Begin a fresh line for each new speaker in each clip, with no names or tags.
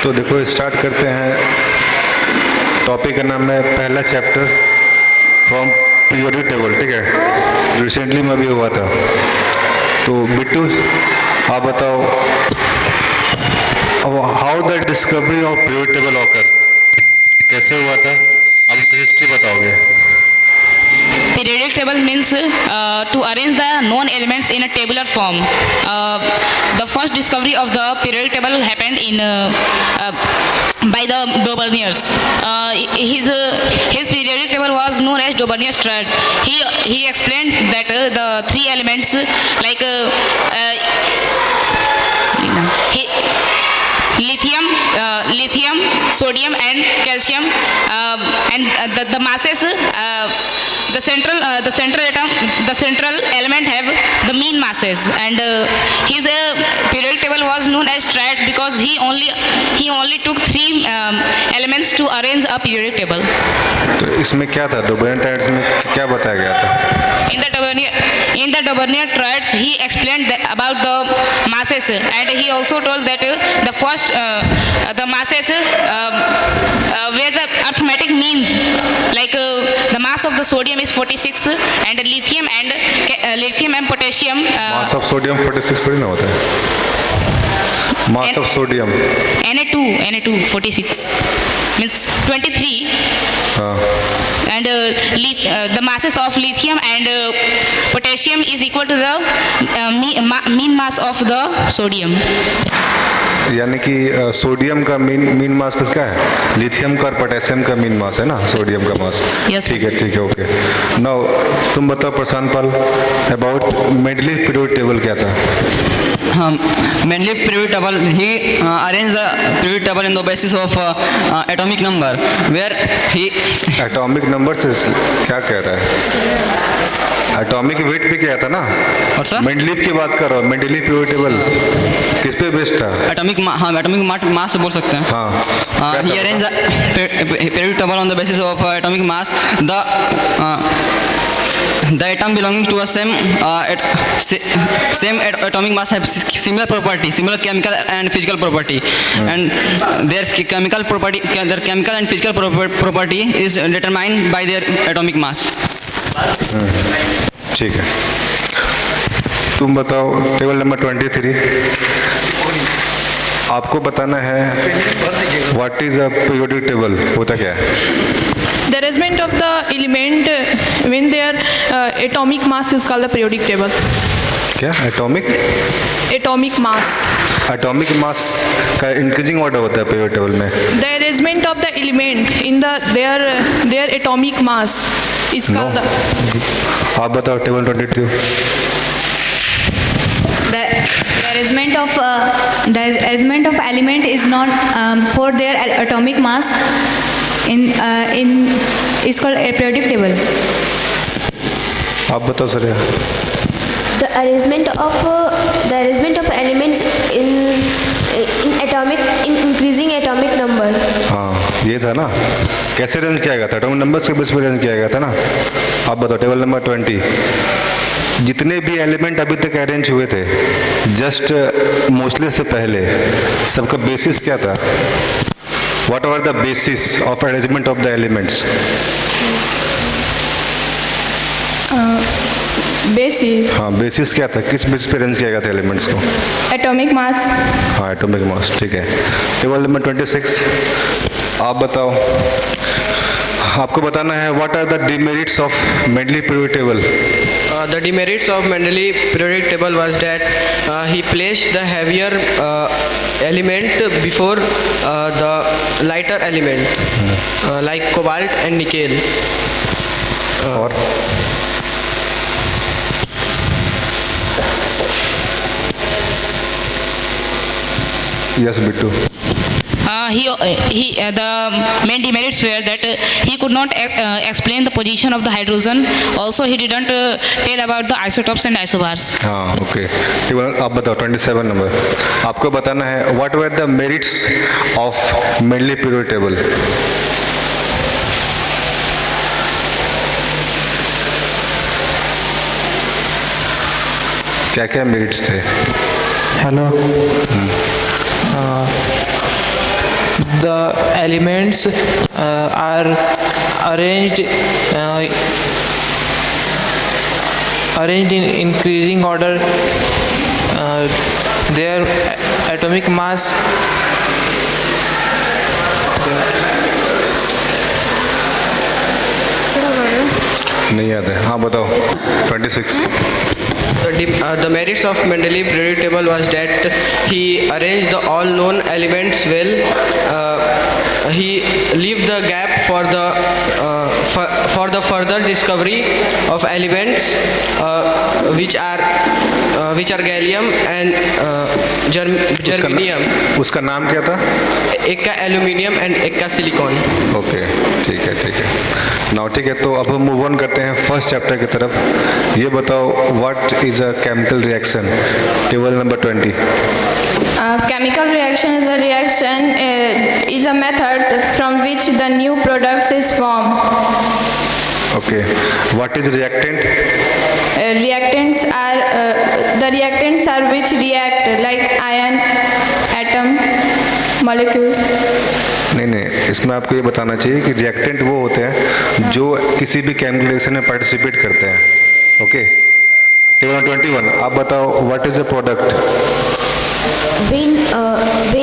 तो देखो स्टार्ट करते हैं। टॉपिक का नाम है पहला चैप्टर फ्रॉम पीरियोडिक टेबल, ठीक है, रिसेंटली में भी हुआ था। तो बिट्टू आप बताओ, how the discovery of periodic table occur, कैसे हुआ था, आप हिस्ट्री बताओगे।
Periodic table means to arrange the known elements in a tabular form. The first discovery of the periodic table happened in by the Dauberniers. His periodic table was known as Dauberniers triad. He explained that the three elements like lithium, sodium, and calcium, and the masses. The central element have the mean masses, and his periodic table was known as triads because he only took three elements to arrange a periodic table.
तो इसमें क्या था, डोबर्नियर triads में क्या बताया गया था?
In the Daubernier triads, he explained about the masses, and he also told that the first the masses were the arithmetic means, like the mass of the sodium is 46, and lithium and potassium.
Mass of sodium 46 थोड़ी ना होता है। Mass of sodium
Na2 46 means 23. And the masses of lithium and potassium is equal to the mean mass of the sodium.
यानी कि sodium का mean मास किसका है? Lithium का और पोटेशियम का मीन मास है ना, सोडियम का मास।
Yes,
ठीक है, ओके। नाउ तुम बताओ प्रशांत पाल, अबाउट मेंडलीव पीरियोडिक टेबल क्या था?
Mendeleev periodic table, he arranged the periodic table in the basis of atomic number, where he
atomic number से क्या कह रहा है? एटॉमिक वेट पे क्या था ना?
और सर
मेंडलीव की बात कर रहा हूँ। मेंडलीव पीरियोडिक टेबल किस पे बेस्ड था?
atomic mass बोल सकते हैं।
हाँ,
He arranged the periodic table on the basis of atomic mass. The atom belonging to a same atomic mass have similar property, similar chemical and physical property, and their chemical and physical property is determined by their atomic mass.
ठीक है, तुम बताओ table number 23। आपको बताना है what is a periodic table, होता क्या है?
The arrangement of the element when their atomic mass is called the periodic table.
क्या atomic?
Atomic mass.
Atomic mass का इंक्रीजिंग ऑर्डर होता है पीरियोडिक टेबल में।
The arrangement of the element in their atomic mass is called the.
आप बताओ table 22।
The arrangement of element is not for their atomic mass in is called a periodic table.
आप बताओ sir.
The arrangement of elements in increasing atomic number.
हाँ, ये था ना, कैसे arrange किया गया था? एटॉमिक नंबर्स के बेस पर अरेंज किया गया था ना। आप बताओ टेबल नंबर 20। जितने भी एलिमेंट अभी तक अरेंज हुए थे जस्ट मोस्टली से पहले, सबका बेसिस क्या था? What are the basis of arrangement of the elements?
Basis.
हाँ, बेसिस क्या था, किस बेसिस पे अरेंज किया गया था एलिमेंट्स को?
Atomic mass.
हाँ, एटॉमिक मास, ठीक है। टेबल नंबर 26 आप बताओ, आपको बताना है what are the demerits of Mendeleev periodic table.
The demerits of Mendeleev periodic table was that he placed the heavier element before the lighter element, like cobalt and nickel.
और yes Bittu.
The main demerits were that he could not explain the position of the hydrogen. Also, he didn't tell about the isotopes and isobars.
हाँ, okay. Table आप बताओ 27 number. आपको बताना है what were the merits of Mendeleev periodic table. क्या क्या merits थे?
Hello. The elements are arranged in increasing order. Their atomic mass.
नहीं याद है, हाँ बताओ। 26।
The merits of Mendeleev periodic table was that he arranged the all known elements well. He left the gap for the further discovery of elements which are gallium and germanium.
उसका नाम क्या था?
एक का एल्यूमिनियम एंड एक का silicon.
Okay, ठीक है नाउ ठीक है, तो अब हम मूव ऑन करते हैं फर्स्ट चैप्टर की तरफ। ये बताओ what is a chemical reaction, table number 20।
Chemical reaction is a method from which the new products is formed.
Okay, what is reactant?
The reactants are which react like ion, atom, molecules.
नहीं, इसमें आपको ये बताना चाहिए कि reactant वो होते हैं जो किसी भी केमिकल रिएक्शन में पार्टिसिपेट करते हैं। ओके, टेबल 21, आप बताओ what is the product?
When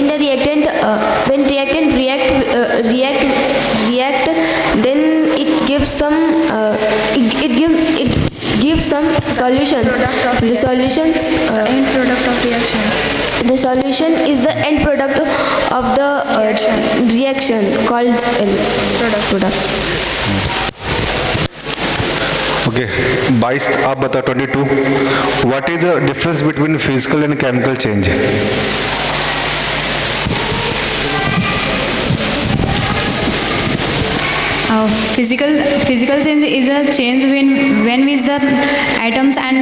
the reactant react, then it gives some solutions. The solutions
End product of reaction.
the solution is the end product of the reaction called product.
Okay, 22 आप बताओ 22, what is the difference between physical and chemical change?
Physical change is a change when with the atoms and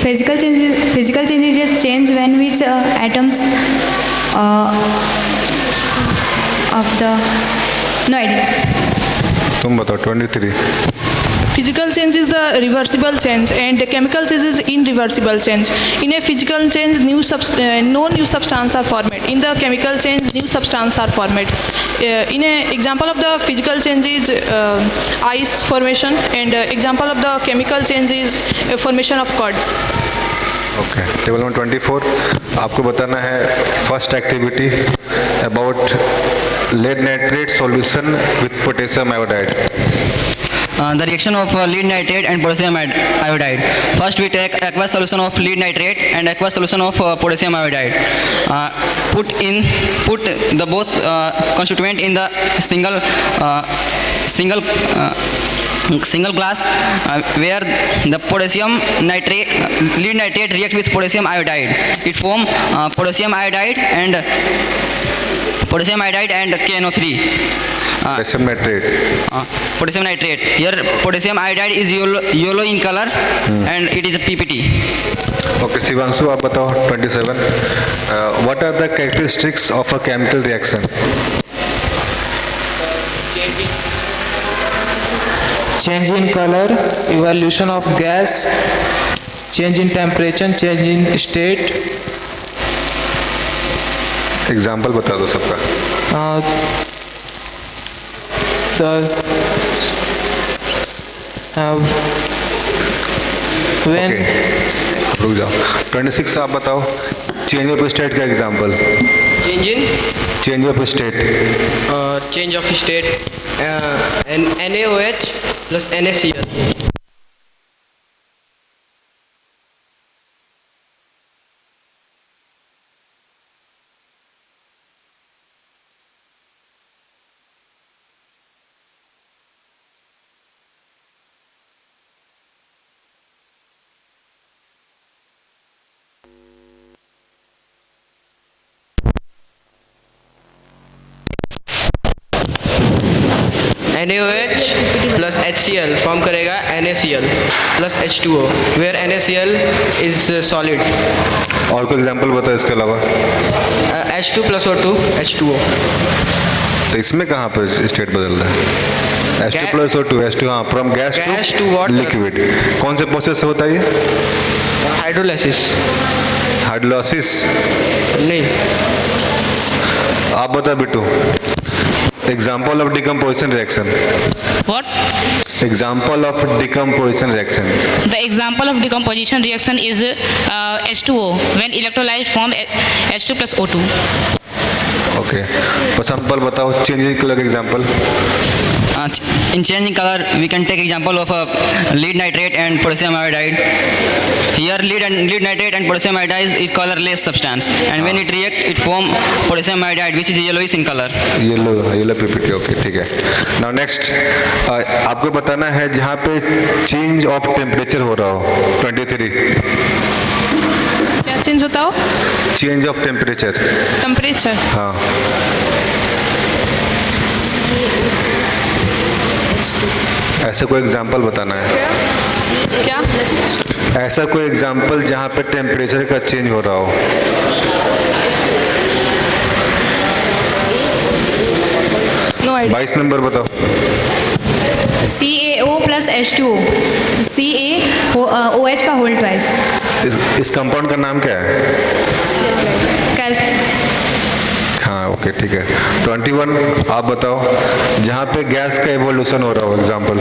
physical change is a change when with atoms of the no idea.
तुम बताओ 23।
Physical change is the reversible change and the chemical change is irreversible change. In a physical change, no new substance are formed. In the chemical change, new substance are formed. In a example of the physical change is ice formation, and example of the chemical change is formation of curd.
Okay, table number 24, आपको बताना है first activity about lead nitrate solution with potassium iodide.
The reaction of lead nitrate and potassium iodide. First, we take aqueous solution of lead nitrate and aqueous solution of potassium iodide. Put the both constituent in the single glass where the lead nitrate react with potassium iodide. It form potassium iodide and KNO3.
Potassium nitrate.
Potassium nitrate. Here potassium iodide is yellow in color and it is a PPT.
Okay, Shivanshu आप बताओ 27, what are the characteristics of a chemical reaction?
Change in color, evolution of gas, change in temperature, change in state.
Example बता दो सबका।
When
रुक जाओ, 26 आप बताओ change of state का example. Change of state
Change of state, NaOH plus NaCl. NaOH plus HCl form करेगा NaCl plus H2O, where NaCl is solid.
और कोई एग्जाम्पल बताओ इसके अलावा।
H2 plus O2 H2O.
तो इसमें कहाँ पर स्टेट बदल रहा है? H2 प्लस O2, H2 हाँ, from gas
Gas
to
to water.
Liquid. कौन से प्रोसेस से होता है ये?
Hydrolysis
hydrolysis.
नहीं,
आप बताओ Bittu, example of decomposition reaction.
What?
Example of decomposition reaction.
The example of decomposition reaction is H2O when electrolyte form H2 plus O2.
Okay, example बताओ, change in colour example.
In changing color, we can take example of lead nitrate and potassium iodide. Here, lead nitrate and potassium iodide is colorless substance, and when it react, it form potassium iodide, which is yellowish in color.
Yellow PPT, okay ठीक है। Now next, आपको बताना है जहाँ पे change of temperature हो रहा हो, 23,
क्या चेंज होता हो?
Change of temperature.
टेम्परेचर।
हाँ, ऐसे कोई एग्जांपल बताना है।
क्या?
ऐसा कोई एग्जांपल जहाँ पे टेम्परेचर का चेंज हो रहा हो।
No idea.
22 नंबर बताओ।
CaO plus H2O. OH का होल ट्वाइस।
इस कंपाउंड का नाम क्या है? हाँ ओके ठीक है। 21 आप बताओ, जहाँ पे गैस का एवोल्यूशन हो रहा हो, example.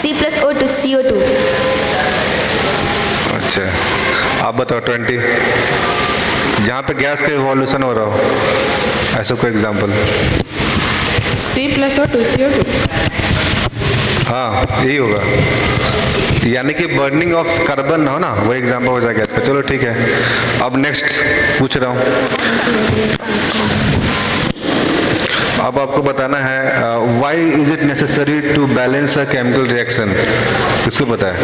C plus O2 CO2।
अच्छा, आप बताओ 20, जहाँ पे गैस का एवोल्यूशन हो रहा हो, ऐसा कोई example.
C plus O2 CO2।
हाँ यही होगा, यानी कि बर्निंग ऑफ कार्बन हो ना, वो एग्जांपल हो जाएगा इसका। चलो ठीक है, अब नेक्स्ट पूछ रहा हूँ। अब आपको बताना है why is it necessary to balance a chemical reaction. किसको पता है?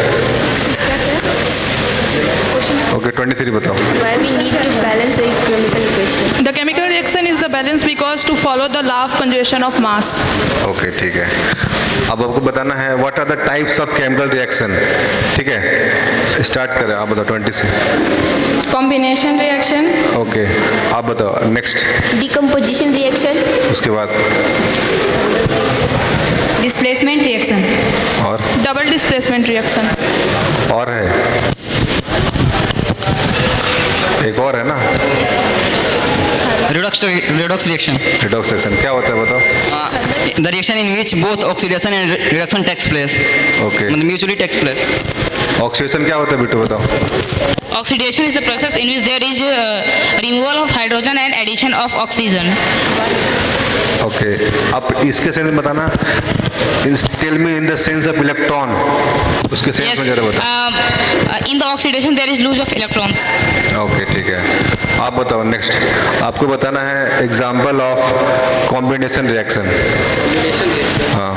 ओके 23 बताओ।
Why we need to balance a chemical equation?
The chemical reaction is the balance because to follow the law of conservation of mass.
Okay ठीक है, अब आपको बताना है what are the types of chemical reaction. ठीक है, start करें, आप बताओ 20 से।
Combination reaction,
ओके आप बताओ नेक्स्ट,
Decomposition reaction,
उसके बाद
डिस्प्लेसमेंट रिएक्शन,
और
Double displacement reaction.
और है एक और है ना,
Redox reaction.
रिडॉक्स रिएक्शन क्या होता है बताओ।
The reaction in which both oxidation and reduction takes place.
Okay,
Mutually takes place.
Oxidation क्या होता है बिट्टू बताओ।
Oxidation is the process in which there is removal of hydrogen and addition of oxygen.
Okay, अब इसके sense में बताना, tell me in the sense of electron, उसके sense
Yes,
में जरा बताओ।
in the oxidation there is loss of electrons.
Okay ठीक है, आप बताओ नेक्स्ट। आपको बताना है एग्जांपल ऑफ कॉम्बिनेशन रिएक्शन। हाँ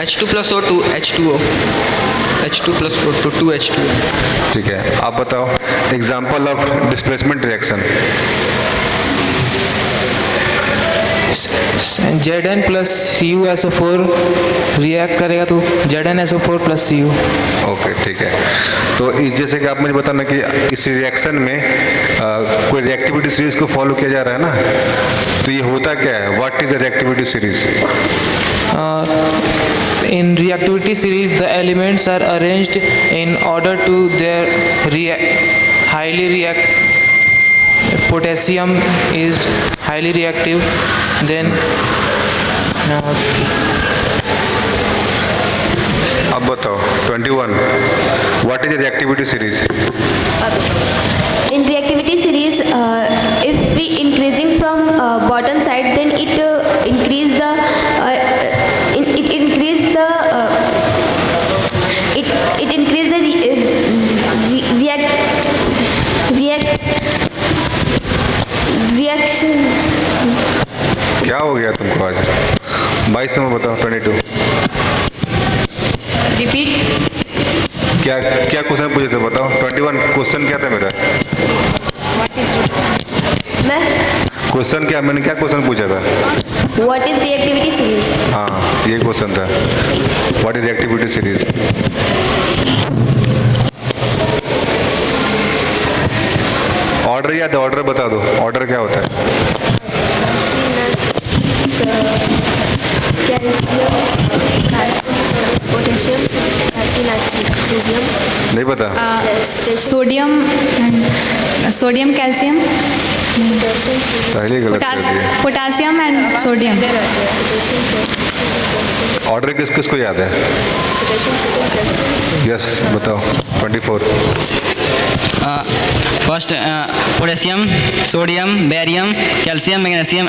H2 plus O2 H2O, H2 plus O2 2H2O।
ठीक है, आप बताओ example of displacement reaction.
Zn plus CuSO4 react करेगा तो ZnSO4 प्लस Cu।
ओके ठीक है, तो इस जैसे कि आप मुझे बताना कि इस रिएक्शन में कोई रिएक्टिविटी सीरीज को फॉलो किया जा रहा है ना, तो ये होता क्या है, what is the reactivity series?
In reactivity series, the elements are arranged in order to their highly react. Potassium is highly reactive. Then
अब बताओ 21, what is the reactivity series?
In reactivity series, if we increasing from bottom side, then it increase the reaction.
क्या हो गया तुमको आज? 22 number बताओ 22।
Repeat.
क्या क्या क्वेश्चन पूछे थे बताओ। 21 क्वेश्चन क्या था मेरा?
मैं
क्वेश्चन क्या, मैंने क्या क्वेश्चन पूछा था?
What is reactivity series?
हाँ ये क्वेश्चन था, what is reactivity series. Order याद है? ऑर्डर बता दो, ऑर्डर क्या होता है?
पोटेशियम, सोडियम,
नहीं पता?
सोडियम कैल्शियम
पहले गलत कर दिए।
पोटासियम एंड सोडियम
ऑर्डर किस किस को याद है? यस बताओ। 24।
First potassium, sodium, barium, calcium, magnesium,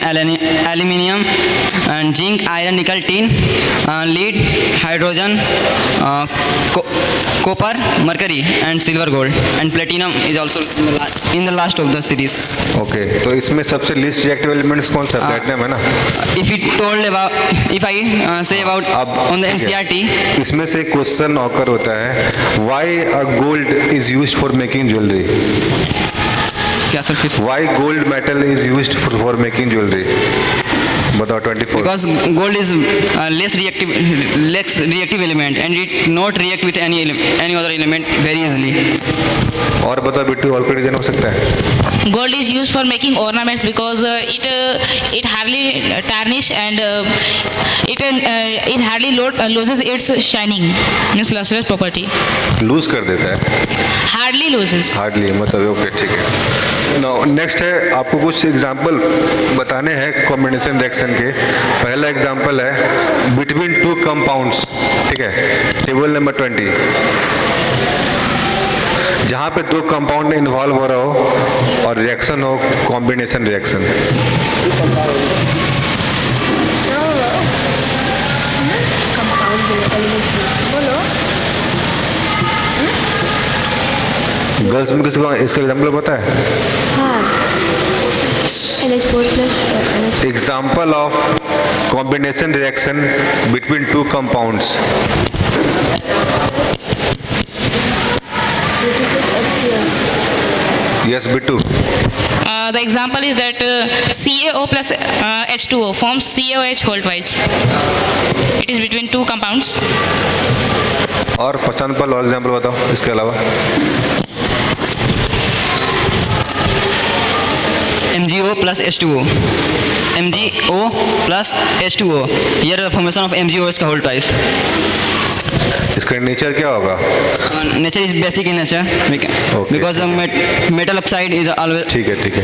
aluminium, and zinc, iron, nickel, tin, lead, hydrogen, copper, mercury, and silver, gold, and platinum is also in the last of the series.
Okay, तो इसमें सबसे least reactive elements कौन सा? Platinum है ना?
If I say about on the
ठीक है।
NCERT,
इसमें से क्वेश्चन ऑकर होता है, why a gold is used for making jewellery?
क्या सर फिर?
Why gold metal is used for making jewellery? बताओ। 24।
Because gold is less reactive element and it not react with any other element very easily.
और बताओ बिट्टू, और कोई reason हो सकता है?
Gold is used for making ornaments because it hardly tarnish and it hardly loses its shining, means lustrous property.
Lose कर देता है?
Hardly loses.
हार्डली, मतलब ओके ठीक है। नाउ नेक्स्ट है, आपको कुछ एग्जांपल बताने हैं कॉम्बिनेशन रिएक्शन के। पहला एग्जांपल है बिटवीन टू कंपाउंड्स, ठीक है, टेबल नंबर 20। जहाँ पे दो कंपाउंड इन्वॉल्व हो रहा हो और रिएक्शन हो कॉम्बिनेशन रिएक्शन। गर्ल्स में किसी को इसका एग्जाम्पल पता है?
NH4 plus NH4.
Example of combination reaction between two compounds. Yes Bittu.
The example is that CaO plus H2O forms CaOH whole twice. It is between two compounds.
और example बताओ इसके अलावा।
MgO plus H2O. MgO plus H2O. Here the formation of MgO is whole twice.
इसका nature क्या होगा?
Nature is basic in nature.
Okay,
Because the metal oxide is always.
ठीक है ठीक है।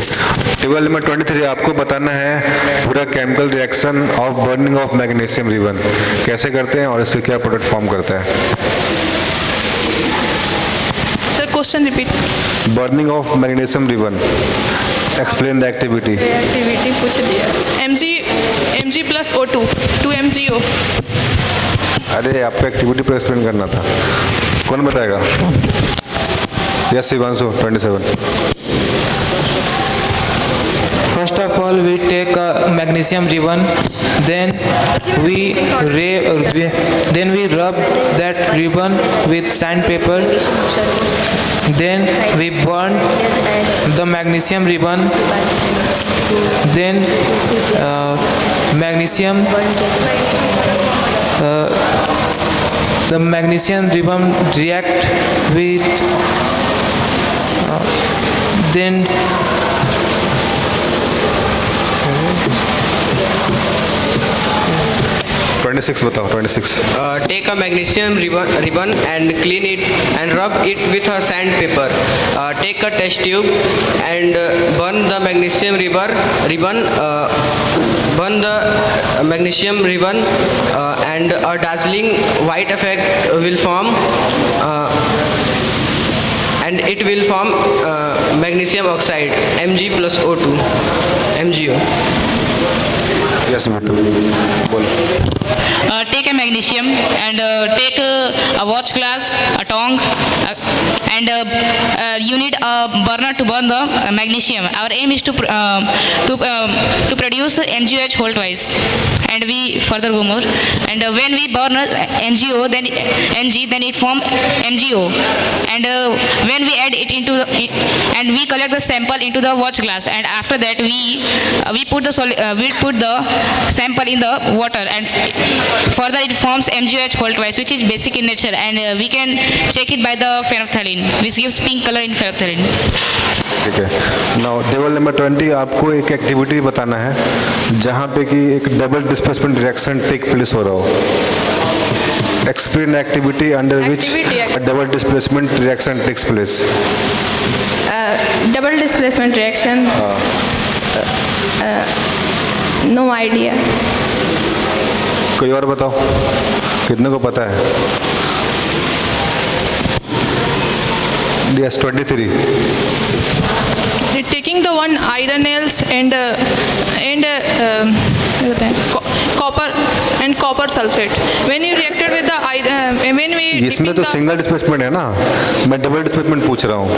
टेबल नंबर 23 आपको बताना है पूरा chemical reaction of burning of magnesium ribbon कैसे करते हैं और इससे क्या प्रोडक्ट फॉर्म करता है।
Sir, question repeat.
Burning of magnesium ribbon, explain the activity.
Activity पूछ दिया। Mg plus O2, 2MgO.
अरे आपको एक्टिविटी पर एक्सप्लेन करना था, कौन बताएगा? Yes Shivanshu. 27।
First of all, we take a magnesium ribbon, then we rub that ribbon with sandpaper. Then we burn the magnesium ribbon. Then the magnesium ribbon react with then
26 बताओ। 26।
Take a magnesium ribbon and clean it and rub it with a sandpaper. Take a test tube and burn the magnesium ribbon. Burn the magnesium ribbon and a dazzling white effect will form. And it will form magnesium oxide, Mg plus O2, MgO.
Yes Bittu बोलो।
Take a magnesium and take a watch glass, a tong, and you need a burner to burn the magnesium. Our aim is to produce MgOH whole twice, and we further go more. And when we burn MgO, then Mg, then it form MgO. And when we add it into and we collect the sample into the watch glass, and after that we put the sample in the water, and further it forms MgOH whole twice, which is basic in nature, and we can check it by the phenolphthalein, which gives pink color in phenolphthalein.
ठीक है. Now table number 20 आपको एक activity बताना है जहाँ पे कि एक double displacement reaction take place हो रहा हो. Explain activity under which double displacement reaction takes place.
Double displacement reaction. No idea.
कोई और बताओ, कितने को पता है? Yes, 23.
Taking the one iron nails and copper sulfate. When you reacted with the iron, when we
इसमें
dipping
तो
the-
single displacement है ना, मैं डबल डिस्प्लेसमेंट पूछ रहा हूँ.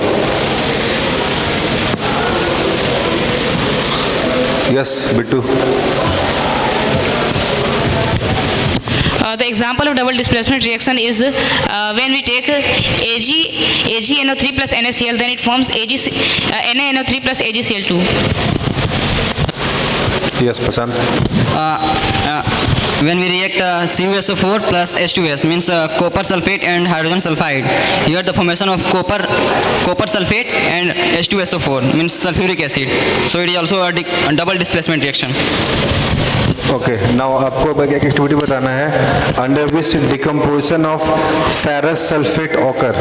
Yes Bittu.
The example of double displacement reaction is when we take AgNO3 plus NaCl, then it forms NaNO3 plus AgCl2.
Yes Prashant.
When we react CuSO4 plus H2S, means copper sulfate and hydrogen sulfide. Here the formation of copper sulfate and H2SO4 means sulfuric acid. So it is also a double displacement reaction.
Okay. Now आपको एक activity बताना है under which decomposition of ferrous sulphate occur.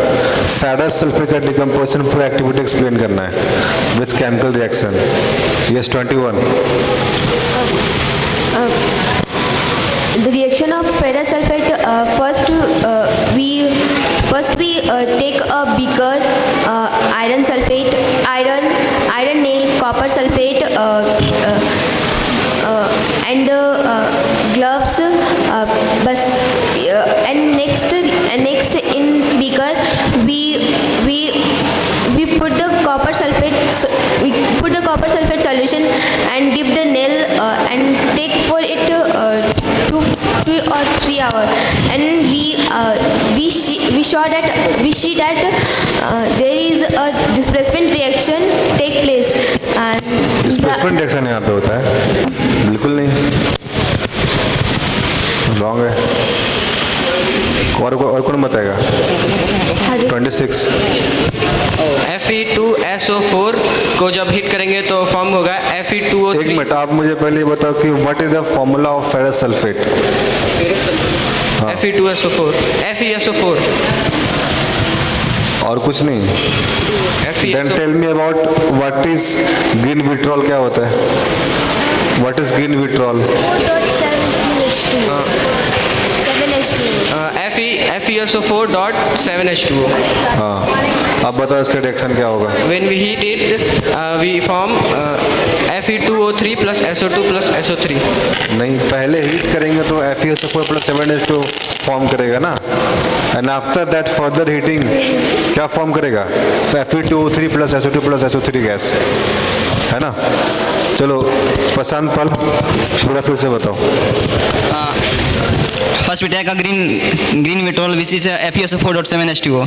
Ferrous sulphate का decomposition पूरा activity explain करना है with chemical reaction. Yes 21.
The reaction of ferrous sulfate, first we take a beaker, iron sulfate, iron nail, copper sulfate, and gloves, and next in beaker we put the copper sulfate solution and dip the nail and take for it 2 or 3 hours, and we see that there is a displacement reaction take place, and
displacement reaction यहाँ पे होता है? बिल्कुल नहीं, wrong है. और कौन बताएगा? 26.
Fe2SO4 को जब हिट करेंगे तो फॉर्म होगा Fe2O3.
एक मिनट, आप मुझे पहले ये बताओ कि what is the formula of ferrous sulphate.
Fe2SO4, FeSO4.
और कुछ नहीं. Then tell me about what is green vitriol. क्या होता है? What is green vitriol?
FeSO4.7H2O.
हाँ, अब बताओ इसका रिएक्शन क्या होगा?
When we heat it, we form Fe2O3 plus SO2 plus SO3.
नहीं, पहले हीट करेंगे तो FeSO4 plus 7H2 फॉर्म करेगा ना, and after that further heating क्या फॉर्म करेगा? Fe2O3 plus SO2 plus SO3 gas, है ना. चलो प्रशांत पाल पूरा फिर से बताओ.
First we take a green vitriol which is FeSO4.7H2O,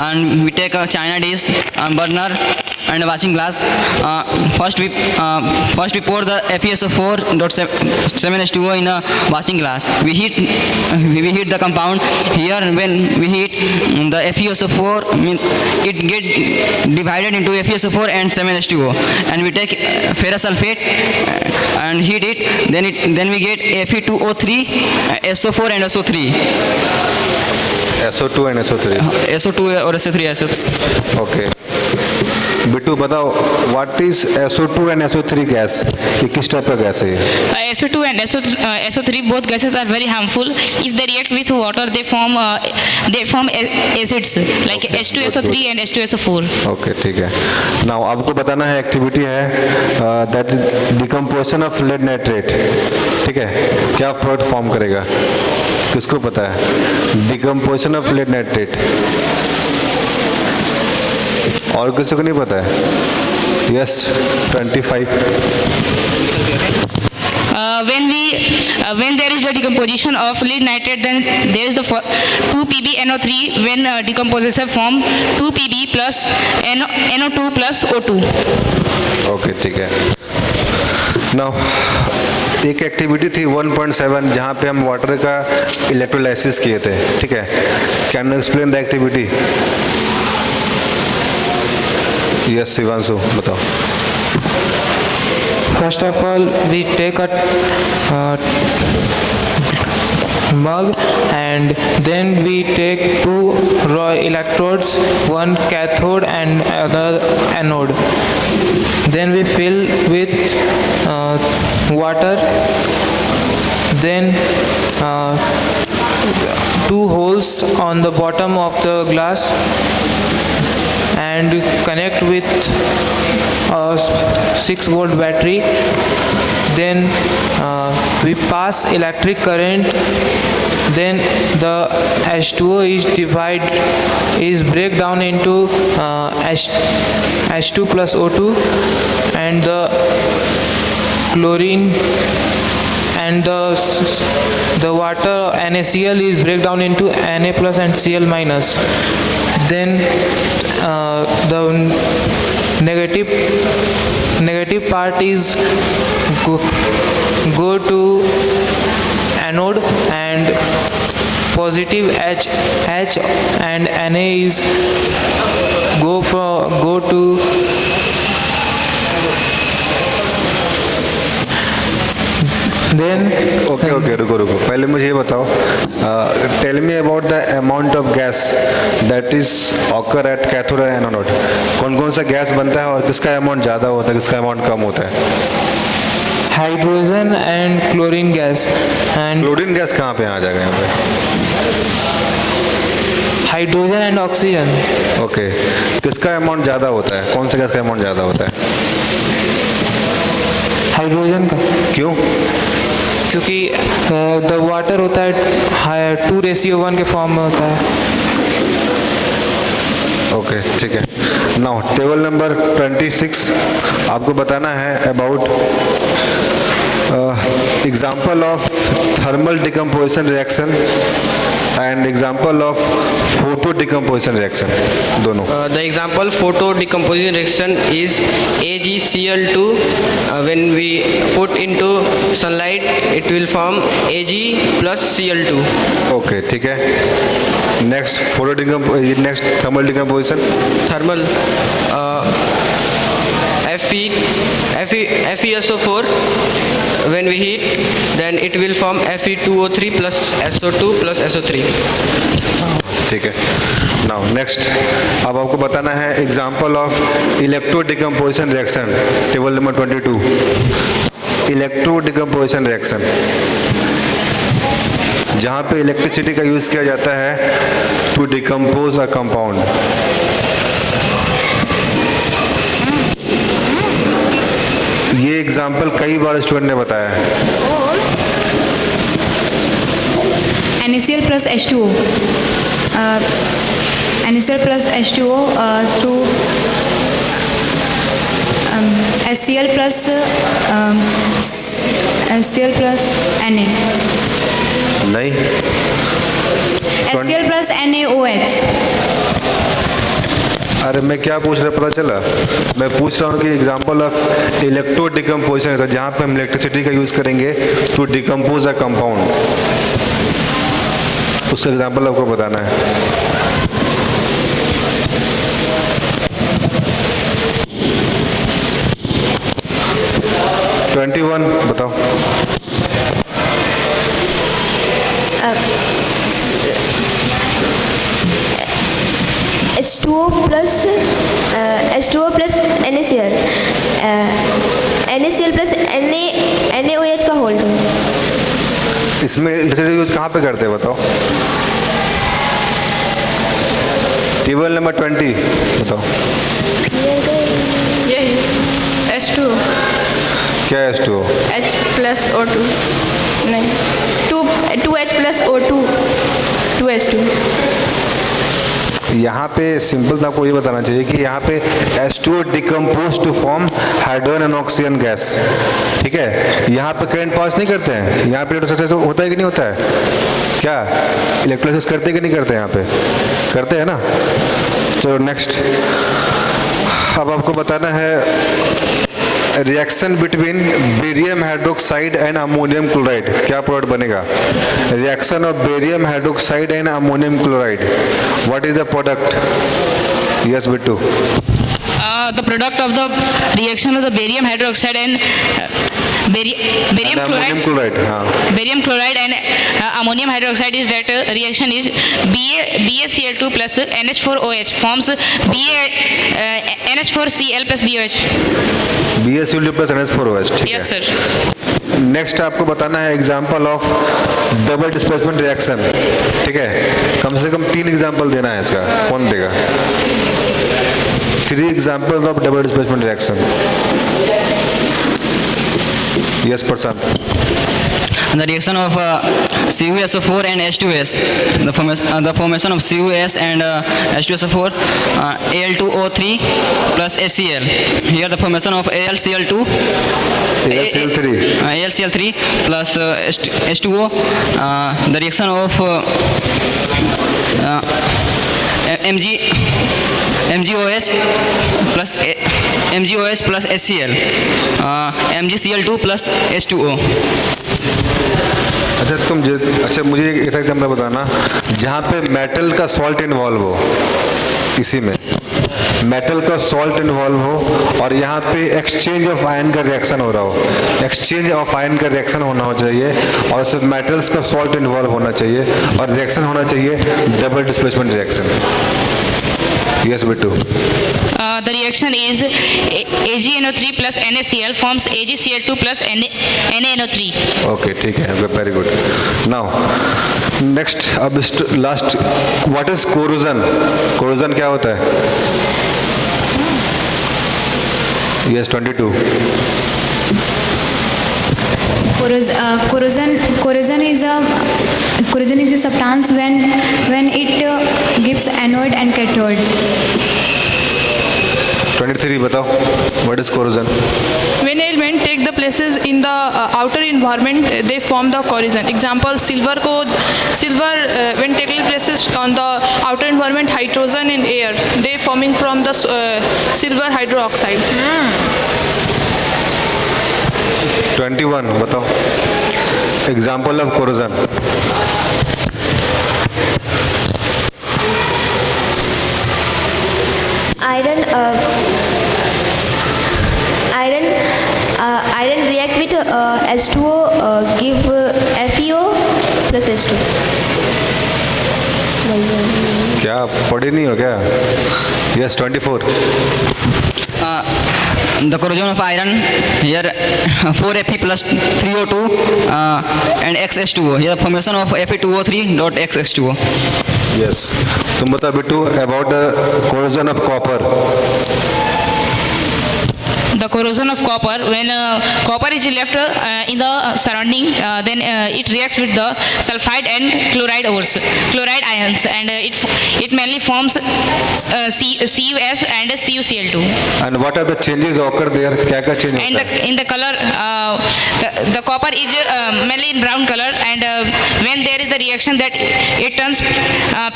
and we take a china dish, burner and a washing glass. First we pour the FeSO4.7H2O in a washing glass. We heat the compound. Here when we heat the FeSO4 means it get divided into FeSO4 and 7H2O, and we take ferrous sulfate and heat it. Then we get Fe2O3, SO4 and SO3.
SO2 and SO3.
SO2 और SO3.
Okay. Bittu बताओ what is SO2 and SO3 gas. ये किस type का gas है ये?
SO2 and SO3 both gases are very harmful. If they react with water, they form acids like H2SO3 and H2SO4.
Okay ठीक है. Now आपको बताना है एक्टिविटी है that is decomposition of lead nitrate. ठीक है, क्या प्रोडक्ट फॉर्म करेगा? किसको पता है? Decomposition of lead nitrate. और किसी को नहीं पता है? Yes 25.
When there is a decomposition of lead nitrate, then there is the 2PbNO3. When decomposition form 2Pb plus NO2 plus O2.
Okay ठीक है. नाउ एक एक्टिविटी थी 1.7 जहाँ पे हम वाटर का इलेक्ट्रोलाइसिस किए थे. ठीक है, can you explain the activity? Yes Shivanshu बताओ.
First of all, we take a mug and then we take two raw electrodes, one cathode and other anode. Then we fill with water. Then two holes on the bottom of the glass and connect with a 6-volt battery. Then we pass electric current. Then the H2O is break down into H2 plus O2, and the chlorine and the water NaCl is break down into Na plus and Cl minus. Then the negative part is go to anode, and positive H and Na is go to then.
Okay रुको पहले मुझे ये बताओ. Tell me about the amount of gas that is occur at cathode and anode. कौन कौन सा gas बनता है और किसका अमाउंट ज़्यादा होता है, किसका अमाउंट कम होता है?
Hydrogen and chlorine gas. And
chlorine gas कहाँ पे आ जाएगा यहाँ पे?
Hydrogen and oxygen.
ओके. किसका अमाउंट ज़्यादा होता है, कौन सा गैस का अमाउंट ज़्यादा होता है?
हाइड्रोजन का.
क्यों?
क्योंकि द वाटर होता है 2:1 के फॉर्म में होता है.
ओके ठीक है. नाउ टेबल नंबर 26 आपको बताना है about example of thermal decomposition reaction and example of photo decomposition reaction दोनों.
The example photo decomposition reaction is AgCl2. When we put into sunlight, it will form Ag plus Cl2.
Okay ठीक है. Next next thermal decomposition.
Thermal FeSO4. When we heat, then it will form Fe2O3 plus SO2 plus SO3.
ठीक है. Now next अब आपको बताना है example of electro decomposition reaction. Table number 22 electro decomposition reaction, जहाँ पे इलेक्ट्रिसिटी का use किया जाता है टू डिकम्पोज अ कंपाउंड. ये एग्जाम्पल कई बार स्टूडेंट ने बताया है.
NaCl plus H2O. NaCl plus H2O through HCl plus Na.
नहीं.
HCl plus NaOH.
अरे मैं क्या पूछ रहा पता चला? मैं पूछ रहा हूँ कि एग्जाम्पल ऑफ इलेक्ट्रो डिकम्पोजिशन, जहाँ पे हम इलेक्ट्रिसिटी का यूज़ करेंगे टू डिकम्पोज अ कंपाउंड, उसका एग्जाम्पल आपको बताना है. Uh, 21 बताओ.
H2O plus NaCl. NaCl plus NaOH का होल्ड.
इसमें इलेक्ट्रिसिटी यूज कहाँ पे करते हैं बताओ? टेबल नंबर 20 बताओ.
यही H2O.
क्या है H2O?
H plus O2. नहीं, 2H plus O2. 2H2.
यहाँ पे सिंपल तो आपको ये बताना चाहिए कि यहाँ पे H2O decompose to form hydrogen and oxygen gas. ठीक है. यहाँ पे करंट पास नहीं करते हैं. यहाँ पे इलेक्ट्रोलाइसिस होता है कि नहीं होता है? क्या इलेक्ट्रोलाइसिस करते कि नहीं करते? यहाँ पे करते हैं ना. तो नेक्स्ट अब आपको बताना है reaction between barium hydroxide and ammonium chloride. क्या प्रोडक्ट बनेगा? Reaction of barium hydroxide and ammonium chloride. What is the product? Yes Bittu.
the product of the reaction of the barium hydroxide and barium
And ammonium
chloride.
chloride. हाँ.
Barium chloride and ammonium hydroxide is that reaction is BaCl2 plus NH4OH forms NH4Cl plus BOH.
BaCl2 plus NH4OH. ठीक
Yes,
है.
sir.
Next आपको बताना है example of double displacement reaction. ठीक है, कम से कम 3 example देना है इसका. कौन देगा? 3 examples of double displacement reaction. Yes Prashant.
The reaction of CuSO4 and H2S, the formation of CuS and H2SO4, Al2O3 plus HCl. Here the formation of AlCl2, AlCl3 plus H2O. The reaction of MgOH plus HCl, MgCl2 plus H2O.
अच्छा मुझे एक ऐसा example बताना जहाँ पे metal का salt involve हो. इसी में मेटल का सॉल्ट इन्वॉल्व हो और यहाँ पे एक्सचेंज ऑफ आयन का रिएक्शन हो रहा हो. एक्सचेंज ऑफ आयन का रिएक्शन होना हो चाहिए और सिर्फ मेटल्स का सॉल्ट इन्वॉल्व होना चाहिए और रिएक्शन होना चाहिए double displacement reaction. Yes Bittu.
The reaction is AgNO3 plus NaCl forms AgCl2 plus NaNO3.
Okay ठीक है, वेरी गुड. नाउ नेक्स्ट अब last, what is corrosion? Corrosion क्या होता है? Yes 22.
Corrosion is a substance when it gives anode and cathode.
23 बताओ, what is corrosion?
When elements take the places in the outer environment, they form the corrosion. Example, silver when taking places on the outer environment, hydrogen in air, they forming from the silver hydroxide.
21 बताओ, example of corrosion.
Iron react with H2O, give FeO plus H2.
क्या पढ़े नहीं हो क्या? Yes 24.
The corrosion of iron, here 4Fe plus 3O2 and XH2O. Here formation of Fe2O3 dot XH2O.
Yes. तुम बता Bittu about the corrosion of copper.
The corrosion of copper, when copper is left in the surrounding, then it reacts with the sulfide and chloride ions, and it mainly forms CuS and CuCl2.
And what are the changes occur there? क्या क्या change
And
होता है?
in the color, the copper is mainly in brown color, and when there is the reaction that it turns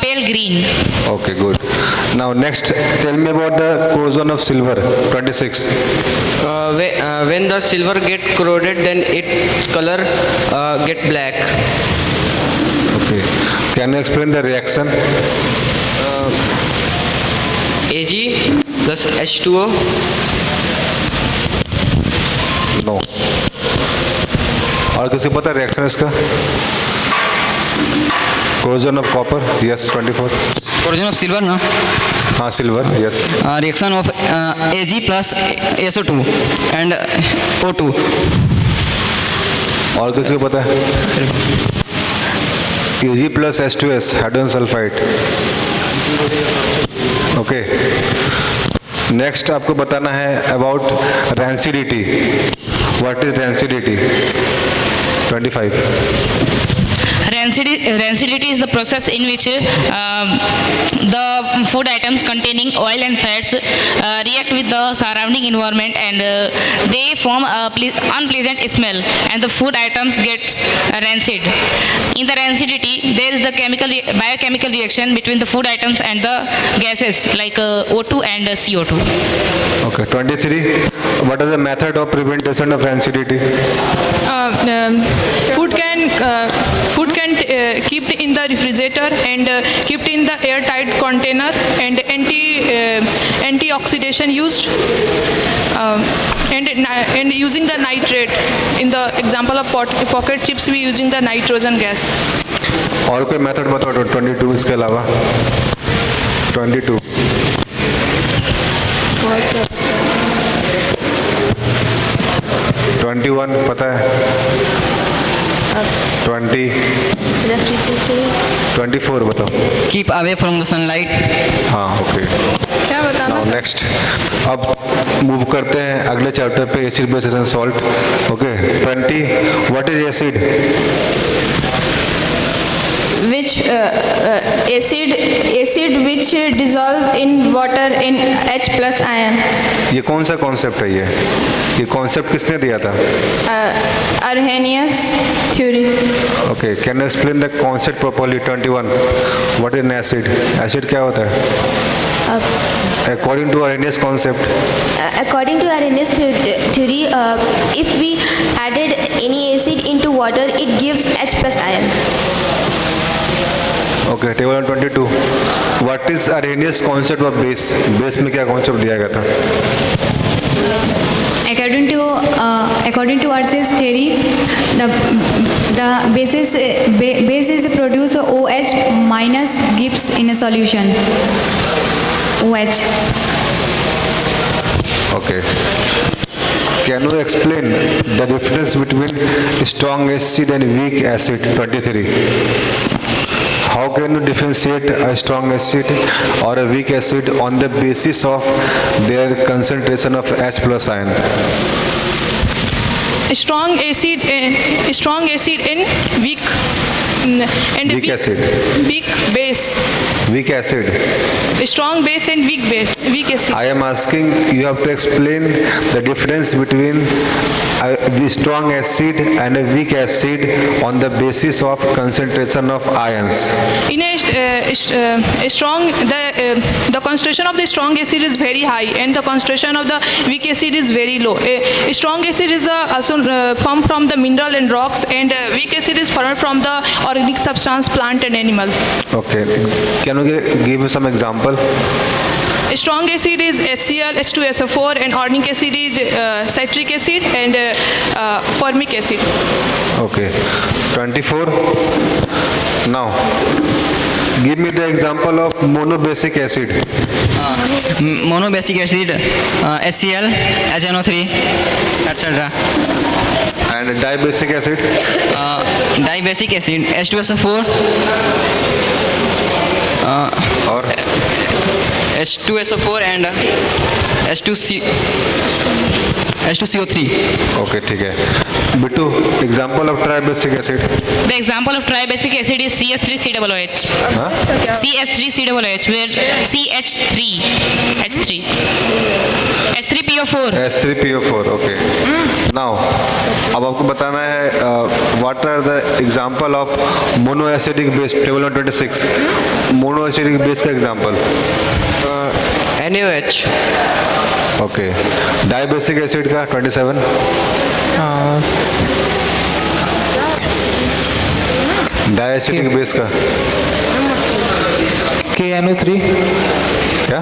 pale green.
Okay, good. Now next, tell me about the corrosion of silver. 26.
When the silver get corroded, then its color get black.
Okay. Can you explain the reaction?
Ag plus H2O.
No. और किसी को पता reaction इसका? Corrosion of copper. Yes 24.
Corrosion of silver, no?
हाँ silver. Yes.
Reaction of Ag plus SO2 and O2.
और किसी को पता है? Ag plus H2S hydrogen sulphide. Okay. Next आपको बताना है about rancidity. What is rancidity? 25.
Rancidity is the process in which the food items containing oil and fats react with the surrounding environment, and they form a unpleasant smell, and the food items get rancid. In the rancidity, there is the biochemical reaction between the food items and the gases like O2 and CO2.
Okay. 23. What is the method of prevention of rancidity?
Food can can kept in the refrigerator and kept in the airtight container, and anti-oxidation used, and using the nitrate. In the example of pocket chips, we using the nitrogen gas.
और कोई method बताओ 22 इसके अलावा 22 21 पता है 20 24 बताओ
Keep away from the sunlight.
हाँ okay
क्या बताना?
नेक्स्ट अब मूव करते हैं अगले चैप्टर पे acid base and salt okay 20 what is acid
Which acid which dissolve in water in H plus ion.
ये कौन सा कॉन्सेप्ट है ये कॉन्सेप्ट किसने दिया था
Arrhenius theory.
Okay can you explain the concept properly 21 what is an acid acid क्या होता है according to Arrhenius concept
According to Arrhenius theory, if we added any acid into water, it gives H plus ion.
Okay table 22 what is Arrhenius concept of base base में क्या concept दिया गया था
According to Arrhenius theory, the bases produce OH minus gives in a solution. OH.
Okay. Can you explain the difference between strong acid and weak acid? 23. How can you differentiate a strong acid or a weak acid on the basis of their concentration of H plus ion?
Strong acid and weak and
Weak acid.
weak base.
Weak acid.
Strong base and weak acid.
I am asking you have to explain the difference between a strong acid and a weak acid on the basis of concentration of ions.
In a strong, the concentration of the strong acid is very high, and the concentration of the weak acid is very low. A strong acid is also formed from the mineral and rocks, and weak acid is formed from the organic substance, plant and animal.
Okay. Can you give me some example?
A strong acid is HCl, H2SO4, and organic acid is citric acid and formic acid.
Okay. 24. Now, give me the example of monobasic acid.
Monobasic acid, HCl, HNO3, etc.
And dibasic acid.
Dibasic acid, H2SO4,
Or
H2SO4 and H2CO3.
okay, ठीक है. Bitu, example of tribasic acid.
The example of tribasic acid is CH3COOH.
हाँ?
CH3COOH, where CH3, H3, H3PO4.
H3PO4. Okay. Now, अब आपको बताना है what are the example of monoacidic base? Table 26. Monoacidic base का example.
NaOH.
Okay. Dibasic acid का 27. Diacetic base का
KNO3.
क्या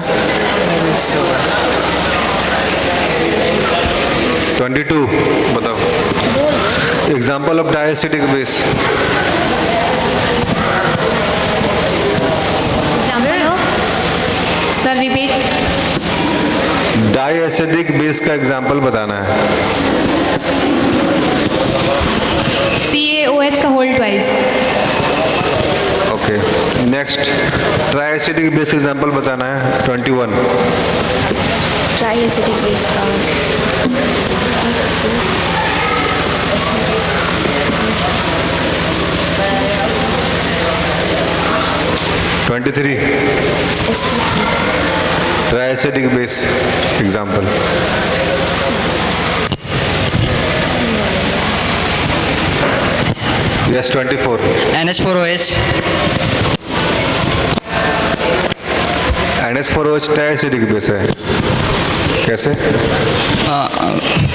22 बताओ example of diacetic base.
Example of? Sir, repeat.
Diacetic base का example बताना है.
CaOH का whole twice.
Okay. Next, triacetic base example बताना है 21.
Triacetic base.
23. Triacetic base example. Yes, 24.
NH4OH,
NH4OH triacetic base है. कैसे?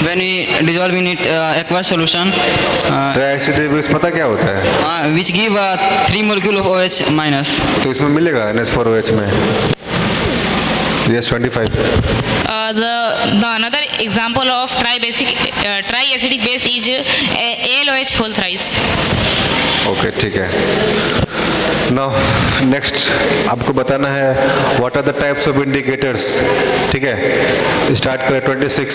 When we dissolve in it aqueous solution,
triacidic base पता क्या होता है?
which give 3 molecule of OH minus.
तो इसमें मिलेगा NH4OH में. Yes, 25.
The another example of triacidic base is ALOH whole thrice.
Okay, ठीक है. नाउ नेक्स्ट आपको बताना है what are the types of indicators. ठीक है, स्टार्ट करें. 26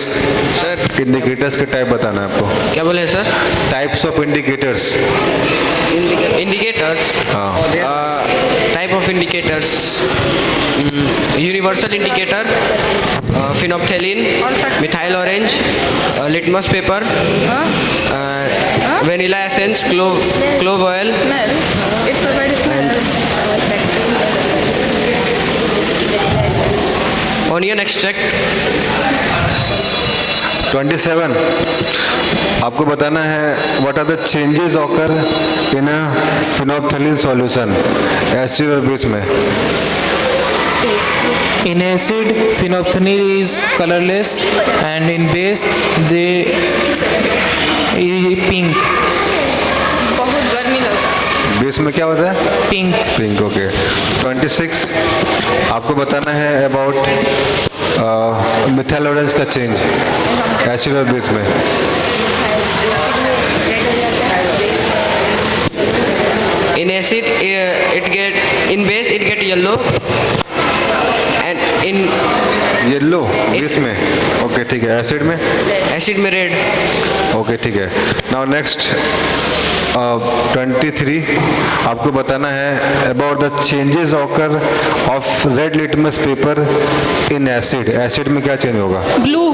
सर
इंडिकेटर्स के टाइप बताना है आपको.
क्या बोले sir?
Types of indicators.
Indicators.
हाँ.
Type of indicators. Universal indicator, phenolphthalein, methyl orange, litmus paper, vanilla essence, clove oil,
It provides smell.
onion extract.
27 आपको बताना है what are the changes occur in a phenolphthalein solution acid और base में.
In acid, phenolphthalein is colorless, and in base, they is pink.
बहुत गर्मी लगता है.
Base में क्या होता है?
Pink.
पिंक. ओके. 26 आपको बताना है अबाउट मिथाइल ऑरेंज का चेंज एसिड और बेस में.
In acid, in base it get yellow, and in
yellow base में. ओके, ठीक है. एसिड में?
acid में red.
ओके, ठीक है. नाउ नेक्स्ट 23 आपको बताना है about the changes occur of red litmus paper in acid. Acid में क्या चेंज होगा?
Blue.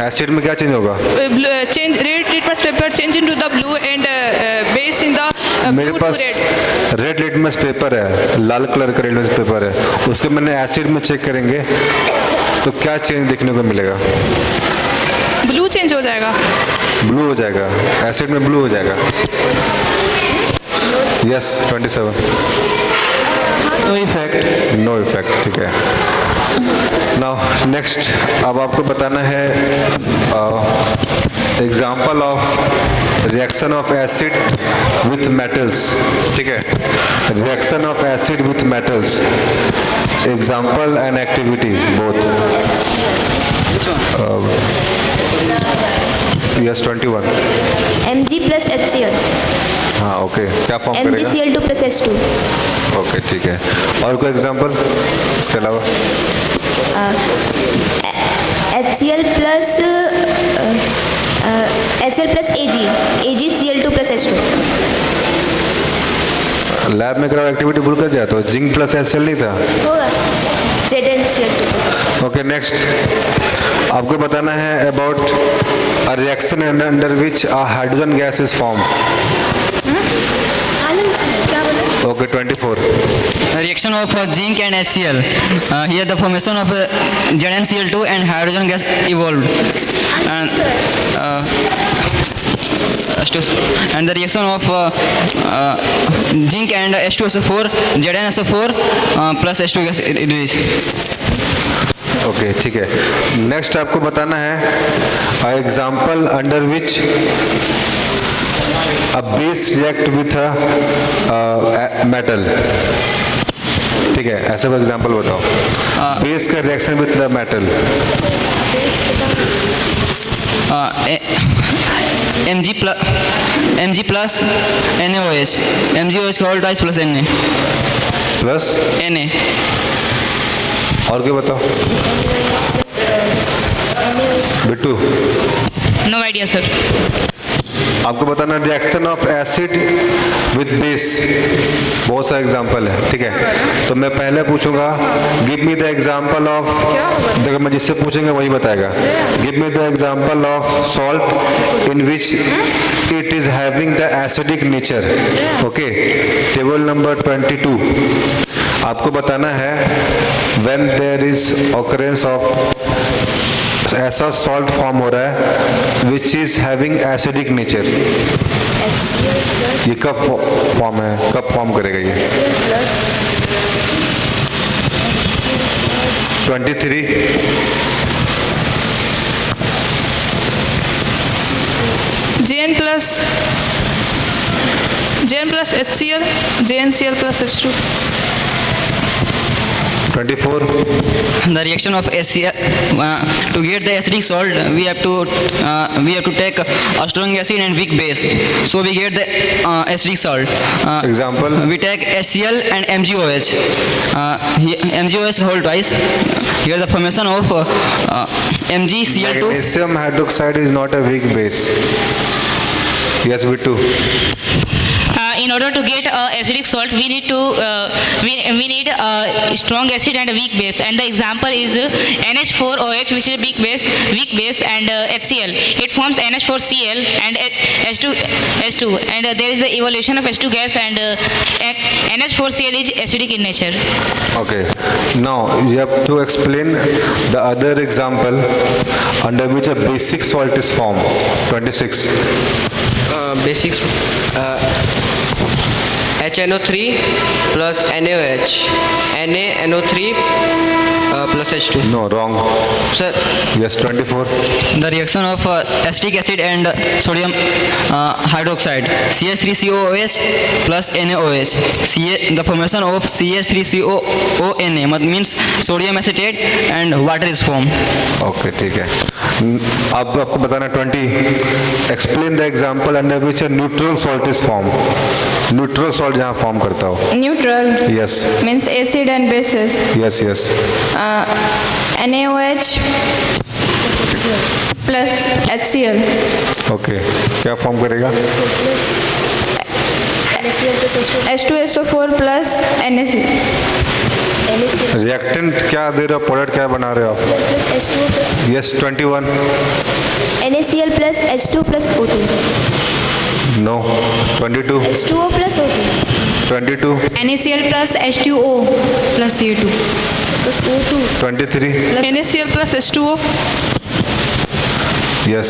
एसिड में क्या चेंज होगा?
Change red litmus paper change into the blue and base in the
मेरे
blue
pass
to red.
Red litmus paper है, लाल colour का litmus paper है, उसको मैंने एसिड में चेक करेंगे तो क्या चेंज देखने को मिलेगा?
Blue change हो जाएगा.
ब्लू हो जाएगा. एसिड में ब्लू हो जाएगा. Yes. 27
No effect.
No effect. ठीक है. नाउ नेक्स्ट अब आपको बताना है example of reaction of acid with metals. ठीक है, reaction of acid with metals, example and activity both. Yes. 21.
Mg plus HCl.
हाँ, ओके. क्या फॉर्म करेगा?
MgCl2 plus H2.
ओके, ठीक है. और कोई एग्जाम्पल इसके अलावा?
HCl plus Ag. AgCl2 plus H2.
Lab में कराओ एक्टिविटी भूल कर जाए तो जिंक प्लस एचसीएल नहीं था.
होगा. ZnCl2 plus H2.
Okay. Next आपको बताना है about a reaction under which a hydrogen gas is form.
क्या बोला?
Okay. 24
Reaction of zinc and HCl. Here the formation of ZnCl2 and hydrogen gas evolved. And the reaction of zinc and H2SO4, ZnSO4 plus H2 gas release.
Okay, ठीक है. Next आपको बताना है example under which a base react with a metal. ठीक है, ऐसा कोई example बताओ. बेस का reaction with the metal.
Mg plus NaOH. MgOH का whole twice plus Na.
Plus
Na.
और क्या बताओ बिट्टू?
No idea, sir.
आपको बताना reaction of acid with base. बहुत सारे एग्जांपल है. ठीक है, तो मैं पहले पूछूंगा give me the example of. देखो मैं जिससे पूछेंगे वही बताएगा. Give me the example of salt in which it is having the acidic nature. Okay. Table number 22 आपको बताना है when there is occurrence of ऐसा सॉल्ट फॉर्म हो रहा है which is having acidic nature. ये कब फॉर्म है, कब फॉर्म करेगा ये? 23,
JN plus HCl, JNCl plus H2.
24,
The reaction of HCl to get the acidic salt, we have to take a strong acid and weak base. So we get the acidic salt.
example,
We take HCl and MgOH. MgOH whole twice. Here the formation of MgCl2.
magnesium hydroxide is not a weak base. Yes, B2.
In order to get acidic salt, we need a strong acid and a weak base. And the example is NH4OH, which is a weak base, and HCl. It forms NH4Cl and H2. And there is the evolution of H2 gas, and NH4Cl is acidic in nature.
Okay. Now you have to explain the other example under which a basic salt is formed. 26.
Basics HNO3 plus NaOH, NaNO3 plus H2.
No, wrong.
Sir,
Yes, 24.
The reaction of acetic acid and sodium hydroxide, CH3COOH plus NaOH. The formation of CH3COONA means sodium acetate and water is formed.
Okay ठीक है अब आपको बताना 20 explain the example under which a neutral salt is form neutral salt जहाँ form करता हो
Neutral
yes
means acid and bases.
Yes yes
NaOH plus HCl.
Okay क्या form करेगा
H2SO4 plus NaCl.
रिएक्टेंट क्या दे रहे हो प्रोडक्ट क्या बना रहे हो आप
H2O plus
yes 21
NaCl plus H2 plus O2.
No 22
H2O plus O2
22
NaCl plus H2O plus CO2.
plus O2.
23
NaCl plus H2O.
Yes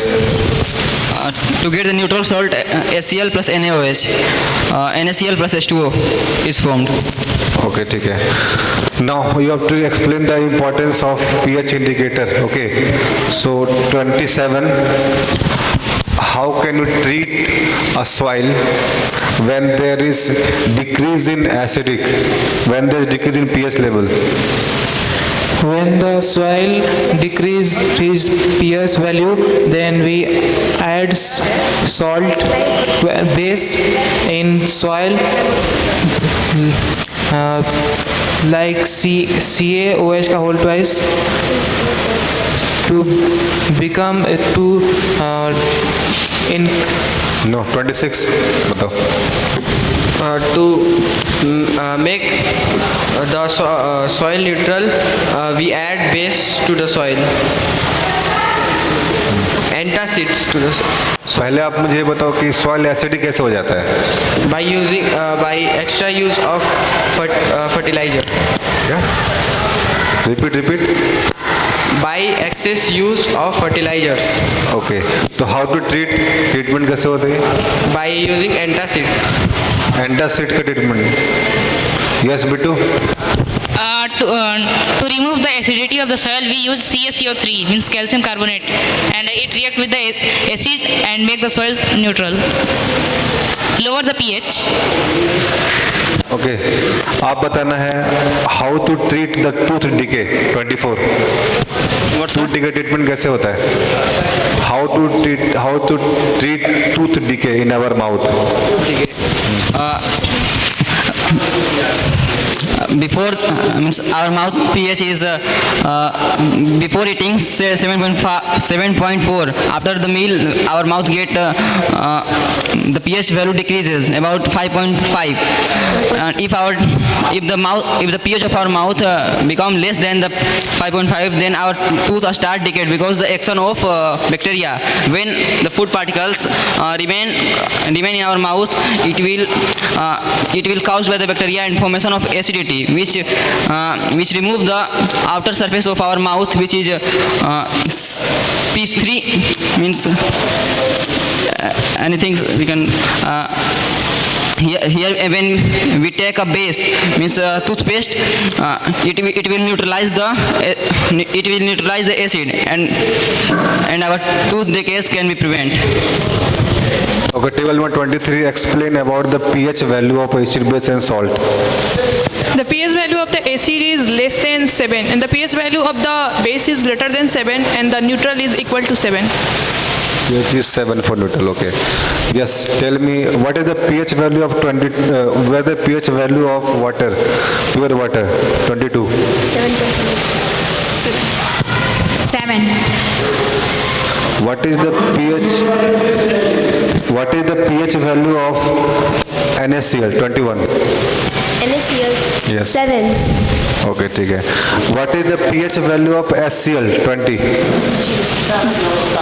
To get the neutral salt, HCl plus NaOH, NaCl plus H2O is formed.
Okay ठीक है now you have to explain the importance of pH indicator okay so 27 how can you treat a soil when there is decrease in acidic when there is decrease in pH level
When the soil decreases pH value, then we add salt base in soil like CaOH का whole twice to become
no 26 बताओ
to make the soil neutral, we add base to the soil, antacids to the soil.
पहले आप मुझे ये बताओ कि soil acidic कैसे हो जाता है
by extra use of fertilizer.
क्या repeat
By excess use of fertilizers.
Okay तो हाउ टू ट्रीटमेंट कैसे होता है
By using antacids.
एंटासिड का treatment yes Bittu
To remove the acidity of the soil, we use CaCO3, means calcium carbonate, and it react with the acid and make the soil neutral. Lower the pH.
Okay आप बताना है how to treat the tooth decay 24 tooth decay treatment कैसे होता है how to treat tooth decay in our mouth
Before means our mouth pH is before eating say 7.4. After the meal our mouth get the pH value decreases about 5.5. And if the pH of our mouth become less than the 5.5, then our tooth start decayed because the action of bacteria. When the food particles remain in our mouth, it will caused by the bacteria and formation of acidity, which remove the outer surface of our mouth, which is P3 means anything we can here when we take a base, means toothpaste, it will neutralize the acid, and our tooth decay can be prevented.
Okay, table number 23, explain about the pH value of acid, base and salt.
The pH value of the acid is less than 7 and the pH value of the base is greater than 7 and the neutral is equal to 7.
pH is 7 for neutral, okay. Just tell me, what is the pH value of where the pH value of water, pure water, 22?
7.
What is the pH value of NaCl, 21?
NaCl.
Yes.
7.
Okay, ठीक है. What is the pH value of HCl, 20?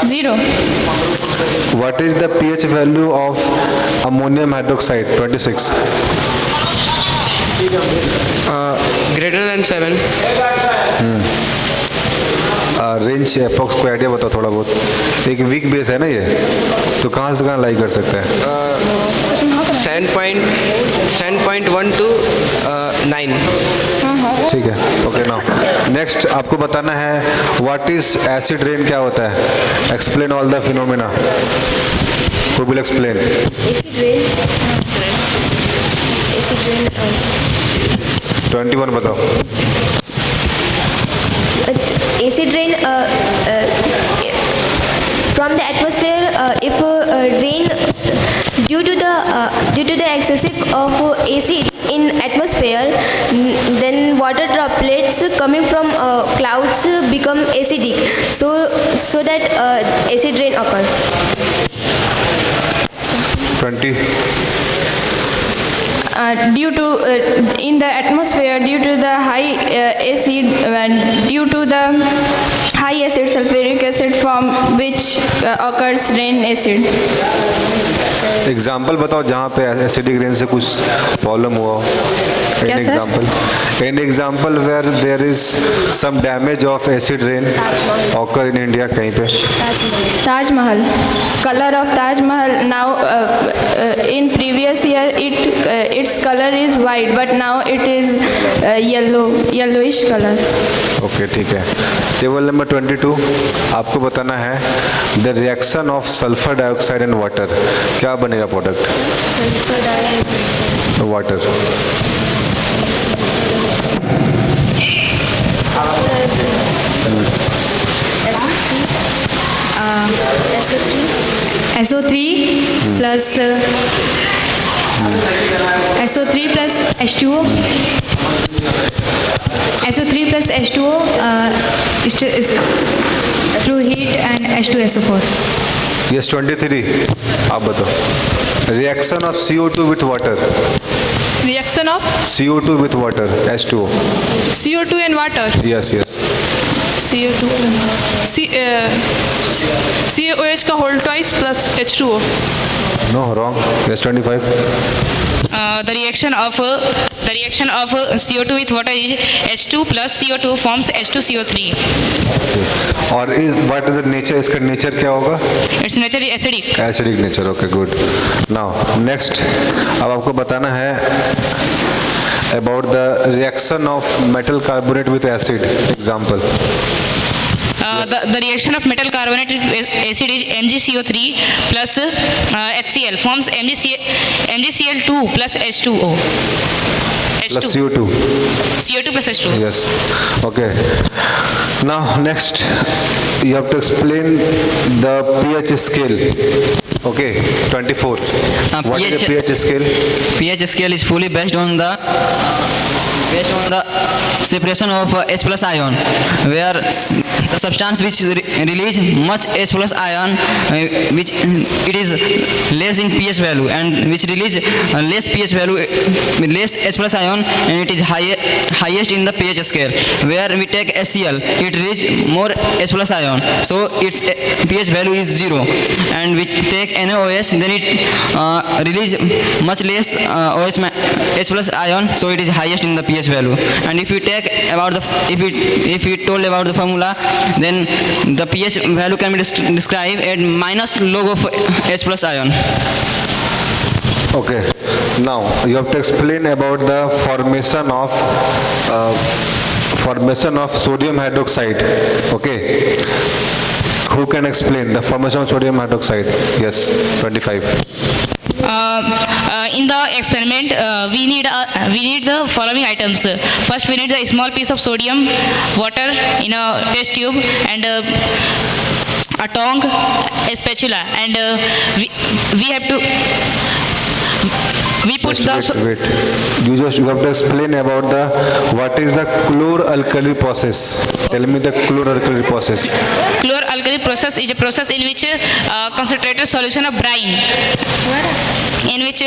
0.
What is the pH value of ammonium hydroxide, 26?
Greater than 7.
Range epochs को idea बताओ थोड़ा बहुत. एक weak base है ना ये, तो कहाँ से कहाँ लाई कर सकते हैं?
7.1 to 9.
ठीक है, ओके. नाउ नेक्स्ट आपको बताना है व्हाट इज एसिड रेन, क्या होता है. Explain all the phenomena. Who will explain?
Acid rain.
21 बताओ.
Acid rain from the atmosphere. If rain due to the excessive of acid in atmosphere, then water droplets coming from clouds become acidic. So that acid rain occurs.
20.
Due to in the atmosphere, due to the high acid, due to the high acid sulfuric acid form which occurs rain acid.
Example बताओ जहाँ पे acidic rain से कुछ problem हुआ हो.
क्या sir?
An example where there is some damage of acid rain occur in India कहीं पे.
Taj Mahal. Color of Taj Mahal now in previous year its color is white, but now it is yellowish color.
Okay, ठीक है. Table number 22 आपको बताना है the reaction of sulphur dioxide and water. क्या बनेगा product? Water.
SO3 plus H2O. SO3 plus H2O is through heat and H2SO4.
Yes 23 आप बताओ. Reaction of CO2 with water.
Reaction of
CO2 with water, H2O.
CO2 and water.
Yes, yes.
CO2 CaOH का whole twice plus H2O.
No, wrong. Yes, 25.
The reaction of CO2 with water is H2 plus CO2 forms H2CO3.
और what is the nature? इसका nature क्या होगा?
Its nature is acidic.
Acidic nature. Okay, good. Now, next, अब आपको बताना है about the reaction of metal carbonate with acid. Example.
The reaction of metal carbonate with acid is MgCO3 plus HCl forms MgCl2 plus H2O.
Plus CO2.
CO2 plus H2O.
Yes. Okay. Now, next, you have to explain the pH scale. Okay, 24. What is the pH scale?
pH scale is fully based on the separation of H plus ion, where the substance which release much H plus ion, which it is less in pH value, and which release less pH value, less H plus ion, and it is highest in the pH scale. Where we take HCl, it release more H plus ion, so its pH value is 0. And we take NaOH, then it release much less H plus ion, so it is highest in the pH value. And if we take about if we told about the formula, then the pH value can be described at minus log of H plus ion.
Okay. Now you have to explain about the formation of sodium hydroxide. Okay. Who can explain the formation of sodium hydroxide? Yes, 25.
In the experiment, we need the following items. First, we need the small piece of sodium, water in a test tube, and a tongue, a spatula, and we have to. We put
Just
the
wait. You have to explain about what is the chlor-alkali process. Tell me the chlor-alkali process.
chlor-alkali process is a process in which concentrated solution of brine, in which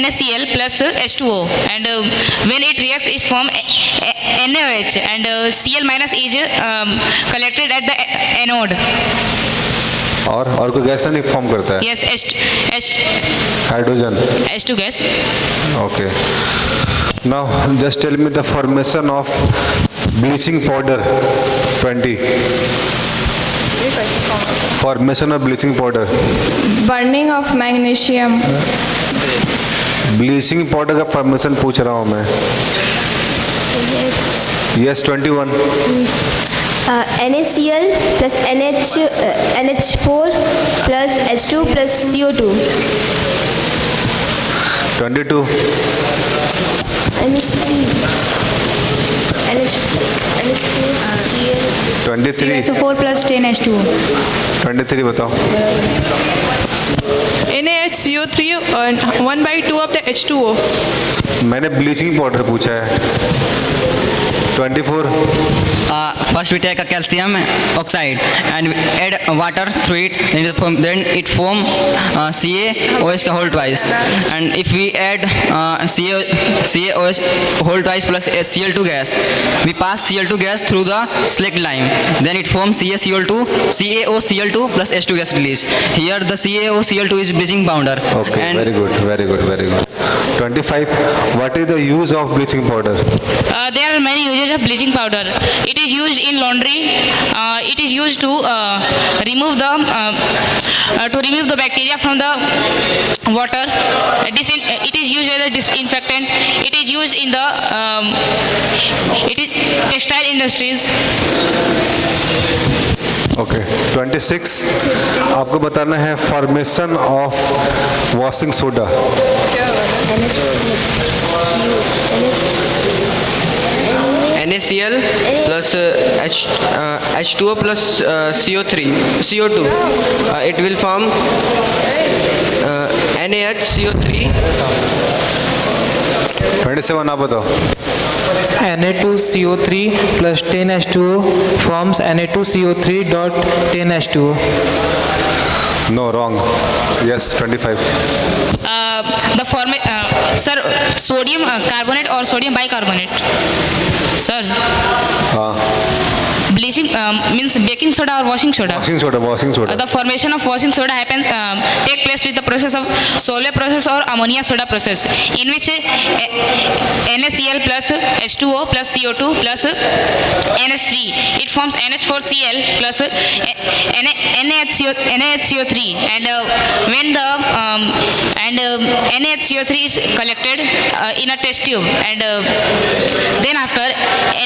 NaCl plus H2O, and when it reacts it form NaOH, and Cl minus is collected at the anode.
और कोई gas नहीं form करता है?
Yes,
hydrogen.
H2 gas.
Okay. Now just tell me the formation of bleaching powder. 20. Formation of bleaching powder.
Burning of magnesium.
Bleaching powder का formation पूछ रहा हूँ मैं. Yes, 21.
NaCl plus NH4 plus H2 plus CO2.
22.
NH3 NH4 Cl
23.
CSO4 plus 10 H2O.
23 बताओ.
NaHCO3 1/2 of the H2O.
मैंने bleaching powder पूछा है. 24.
First we take a calcium oxide and we add water through it, then it form CaOH का whole twice, and if we add CaOH whole twice plus Cl2 gas, we pass Cl2 gas through the select lime, then it forms CaOCl2 plus H2 gas release. Here the CaOCl2 is bleaching powder.
Okay,
and
very good. 25. What is the use of bleaching powder?
There are many uses of bleaching powder. It is used in laundry. It is used to remove the bacteria from the water. It is used as a disinfectant. It is used in the textile industries.
Okay. 26. आपको बताना है formation of washing soda.
NaCl plus H2O plus CO2. It will form NaHCO3.
27 आप बताओ.
Na2CO3 plus 10H2O forms Na2CO3 dot 10H2O.
No, wrong. Yes, 25.
Sir, sodium carbonate or sodium bicarbonate. Sir, bleaching means baking soda or washing soda.
Washing soda.
The formation of washing soda take place with the process of Solvay process or ammonia soda process, in which NaCl plus H2O plus CO2 plus NH3. It forms NH4Cl plus NaHCO3, and when the NaHCO3 is collected in a test tube, and then after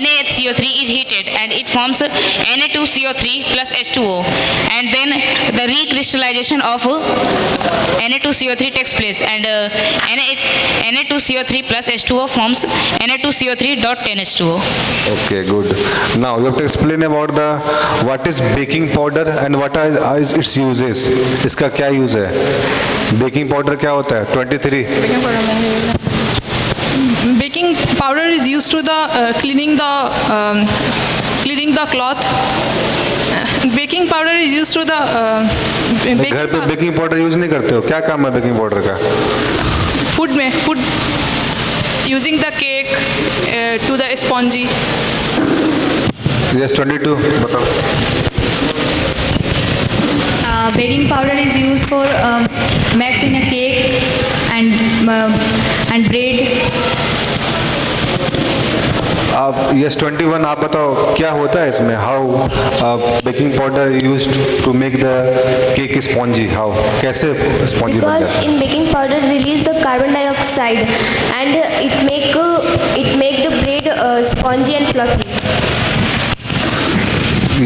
NaHCO3 is heated and it forms Na2CO3 plus H2O, and then the recrystallization of Na2CO3 takes place, and Na2CO3 plus H2O forms Na2CO3 dot 10H2O.
Okay, good. Now you have to explain about what is baking powder and what are its uses. इसका क्या use है? Baking powder क्या होता है? 23.
Baking powder is used to cleaning the cloth. Baking powder is used to
घर पे baking powder use नहीं करते हो? क्या काम है बेकिंग पाउडर का?
food using the cake to the spongy.
Yes, 22 बताओ.
Baking powder is used for mixing a cake and bread.
अब यस 21 आप बताओ क्या होता है इसमें, how baking powder used to make the cake spongy, how कैसे स्पॉन्जी बन
Because
जाता है?
in baking powder release the carbon dioxide and it make the bread spongy and fluffy.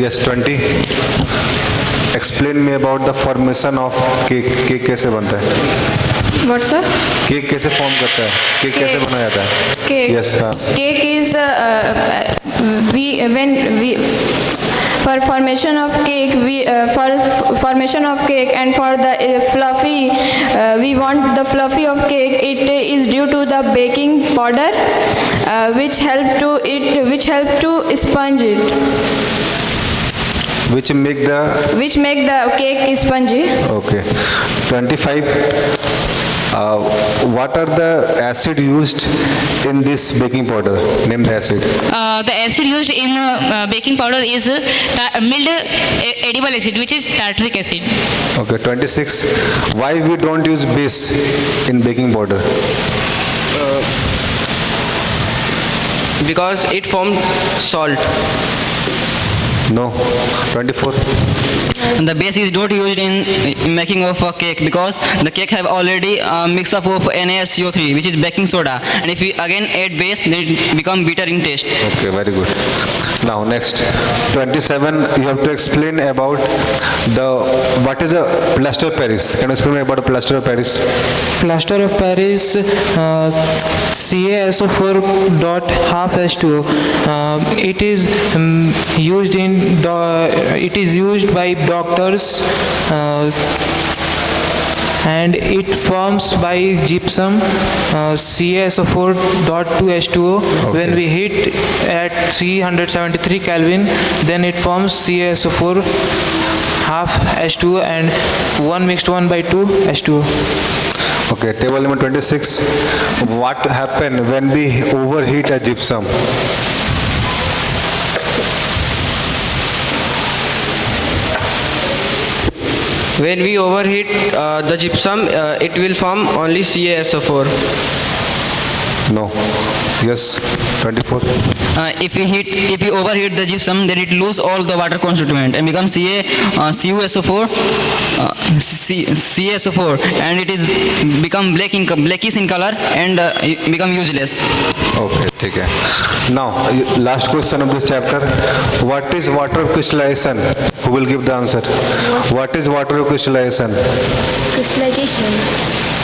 Yes 20 explain me about the formation of cake, cake कैसे बनता है,
What, sir?
Cake कैसे form करता है, केक कैसे बनाया जाता है?
Cake.
यस हाँ,
Cake is for formation of cake for formation of cake and for the fluffy we want the fluffy of cake. It is due to the baking powder which help to sponge it,
which make the
cake spongy.
okay 25 what are the acid used in this baking powder, name the acid.
The acid used in baking powder is mild edible acid, which is tartaric acid.
Okay 26 why we don't use base in baking powder?
Because it formed salt.
No 24
And the base is not used in making of a cake because the cake have already mix up of NaSCO3, which is baking soda, and if we again add base then it become bitter in taste.
okay very good. Now next 27 you have to explain about the what is a plaster of Paris. Can you explain me about a plaster of Paris?
Plaster of Paris, CaSO4 dot half H2O. It is used by doctors and it forms by gypsum CaSO4 dot 2 H2O. When we heat at 373 Kelvin, then it forms CaSO4 half H2O and 1 mixed 1 by 2 H2O.
Okay, table number 26. What happen when we overheat a gypsum?
When we overheat the gypsum, it will form only CaSO4.
No. Yes, 24.
If we overheat the gypsum, then it lose all the water constituent and become CuSO4, CaSO4, and it is become blackish in color and become useless.
Okay, ठीक है. Now, last question of this chapter. What is water crystallization? Who will give the answer? What is water crystallization?
Crystallization.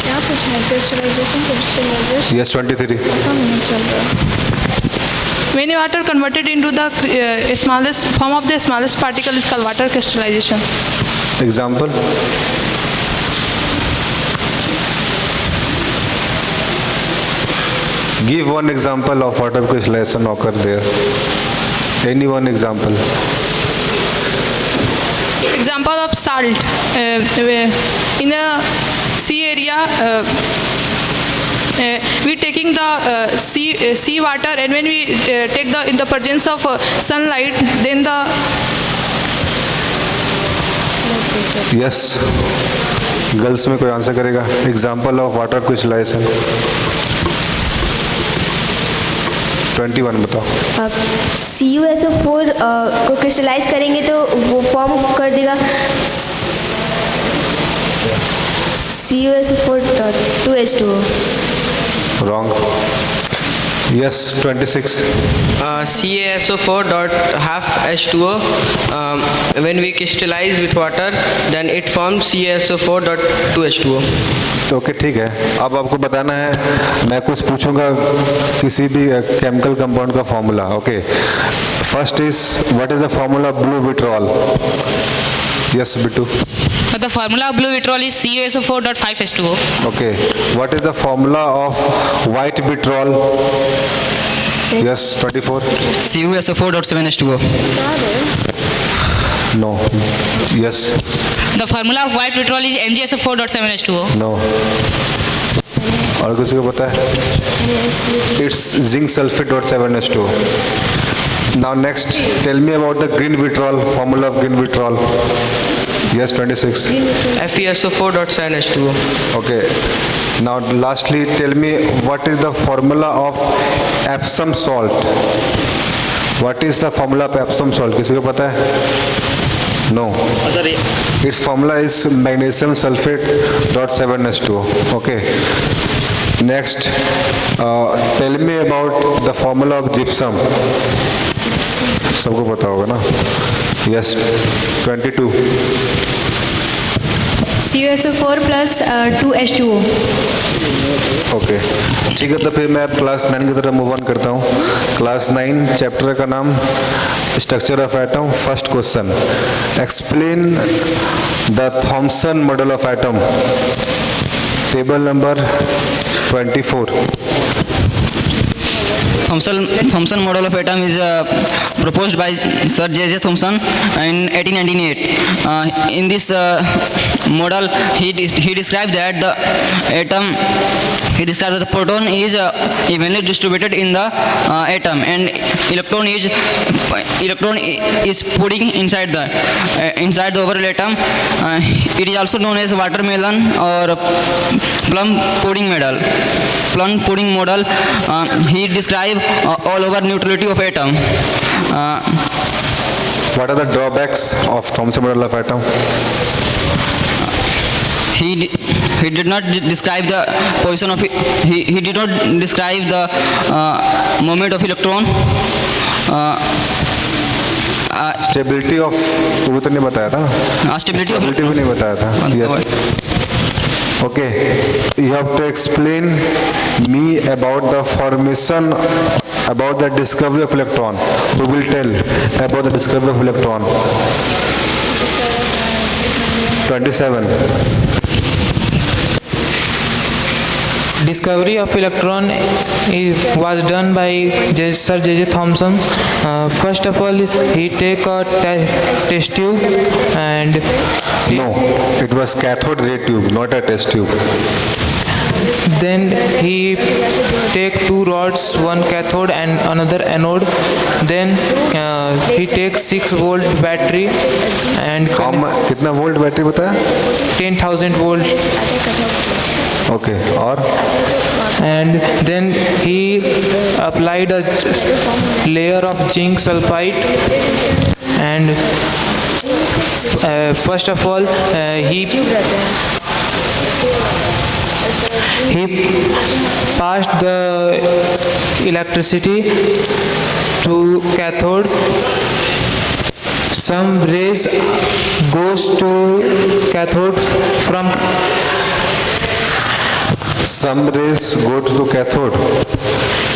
क्या पूछना है? Crystallization.
Yes, 23.
When water converted into the smallest form of the smallest particle is called water crystallization.
Example? Give one example of water crystallization occur there. Any one example.
Example of salt. In a sea area, we taking the sea water, and when we take in the presence of sunlight, then the
Yes. Girls में कोई answer करेगा? Example of water crystallization. 21 बताओ.
CuSO4 को crystallise करेंगे तो वो form कर देगा CuSO4 dot 2 H2O.
Wrong. Yes, 26.
CaSO4 dot half H2O. When we crystallize with water, then it forms CaSO4 dot 2 H2O.
Okay ठीक है. अब आपको बताना है, मैं कुछ पूछूंगा किसी भी केमिकल कंपाउंड का formula. Okay, first is what is the formula blue vitriol? Yes Bittu.
The formula of blue vitriol is CuSO4 dot 5 H2O.
Okay, what is the formula of white vitriol? Yes 24.
CuSO4 dot 7 H2O.
No. Yes.
The formula of white vitriol is MgSO4 dot 7 H2O.
No. और किसी को पता है? It's zinc sulfate dot 7H2O. Now next, tell me about the green vitriol, formula of green vitriol. Yes, 26.
FeSO4 dot 7 H2O.
Okay. Now lastly, tell me what is the formula of Epsom salt? What is the formula of Epsom salt? किसी को पता है? No. Its formula is magnesium sulfate .7H2O. Okay. Next, tell me about the formula of gypsum. सबको पता होगा ना? Yes. 22.
CuSO4 plus 2H2O.
Okay ठीक है, तो फिर मैं अब क्लास 9 की तरफ मूव ऑन करता हूँ. क्लास 9 चैप्टर का नाम structure of atom. First question, explain the Thompson model of atom. Table number 24.
Thomson model of atom is proposed by Sir J.J. Thomson in 1898. In this model, he described that the atom, he described that the proton is evenly distributed in the atom, and electron is pudding inside the overall atom. It is also known as watermelon or plum pudding model. He described all over neutrality of atom.
What are the drawbacks of Thomson model of atom?
He did not describe the position of he did not describe the moment of electron.
Stability of वो तो नहीं बताया था.
Stability of
भी नहीं बताया था. Yes. Okay, you have to explain me about the formation, about the discovery of electron. Who will tell about the discovery of electron? 27.
Discovery of electron was done by Sir J.J. Thomson. First of all, he take a test tube and
No, it was cathode ray tube, not a test tube.
then he take two rods, one cathode and another anode. Then he take 6 volt battery and
कितना volt battery बताया?
10,000 volt.
Okay, और
And then he applied a layer of zinc sulfide, and first of all he passed the electricity to cathode. Some rays goes to cathode from
some rays go to cathode.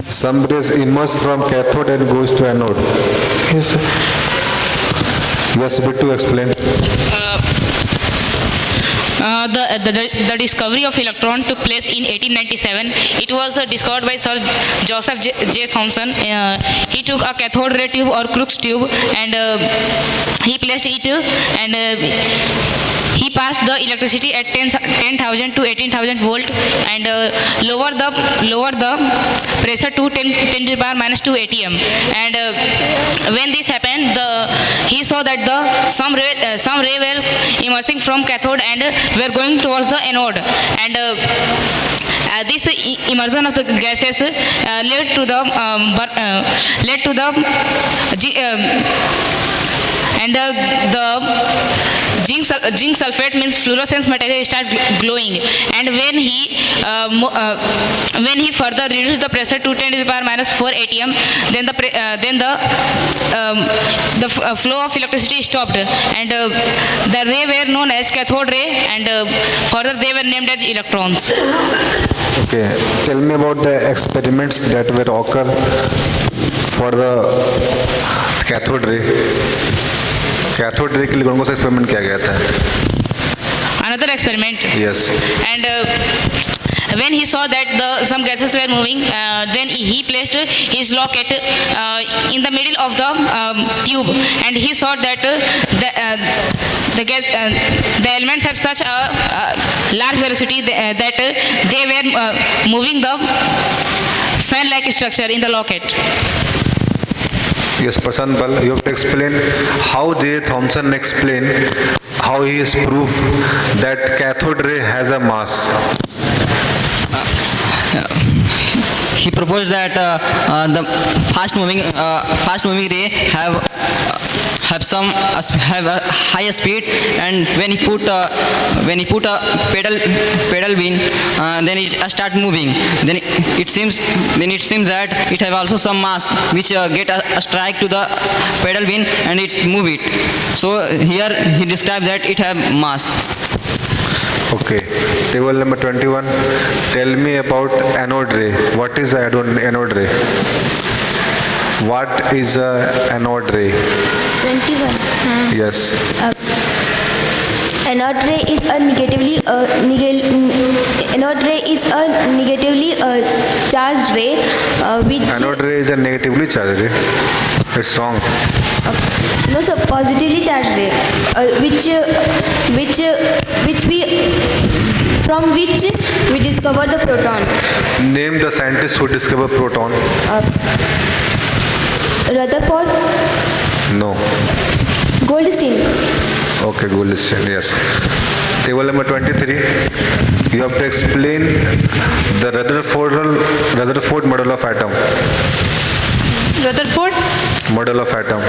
Some rays emerge from cathode and goes to anode.
Yes, sir.
Yes, bit to explain.
The discovery of electron took place in 1897. It was discovered by Sir Joseph J. Thomson. He took a cathode ray tube or Crookes tube and he placed it and he passed the electricity at 10,000 to 18,000 volt and lower the pressure to 10 to the power minus 2 atm. And when this happened, he saw that some ray were emerging from cathode and were going towards the anode, and this immersion of the gases led to the zinc sulfate means fluorescence material start glowing, and when he further reduced the pressure to 10 to the power minus 4 atm, then the flow of electricity stopped, and the ray were known as cathode ray, and further they were named as electrons.
Okay, tell me about the experiments that were occur for the cathode ray. Cathode ray के लिए कौन सा experiment किया गया था?
Another experiment.
Yes.
And when he saw that some gases were moving, then he placed his locket in the middle of the tube, and he saw that the elements have such a large velocity that they were moving the fan-like structure in the locket.
Yes, Prasant Bal, you have to explain how J. Thomson explained how he is proof that cathode ray has a mass.
he proposed that the fast moving ray have a higher speed, and when he put a pedal wheel, then it start moving. Then it seems that it have also some mass which get a strike to the pedal wheel and it move it. So here he described that it have mass.
Okay. Table number 21. Tell me about anode ray. What is anode ray? What is anode ray?
21.
Yes.
Anode ray is a negatively charged ray, which
Anode ray is a negatively charged ray. It's wrong.
no sir, positively charged ray, which we discover the proton.
Name the scientist who discovered proton.
Rutherford,
No.
Goldstein.
Okay, Goldstein, yes. Table number 23. You have to explain the Rutherford model of atom.
Rutherford?
Model of atom.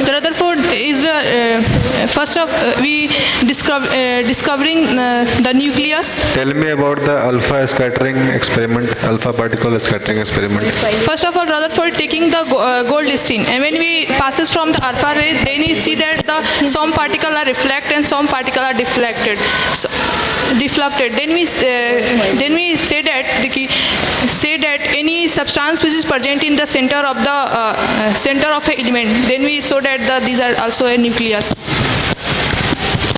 The Rutherford is first of we discovering the nucleus.
Tell me about the alpha scattering experiment, alpha particle scattering experiment.
First of all, Rutherford taking the Goldstein, and when we passes from the alpha ray, then we see that some particle are reflect and some particle are deflected. So, deflected. Then we say that any substance which is present in the center of the center of an element, then we saw that these are also a nucleus.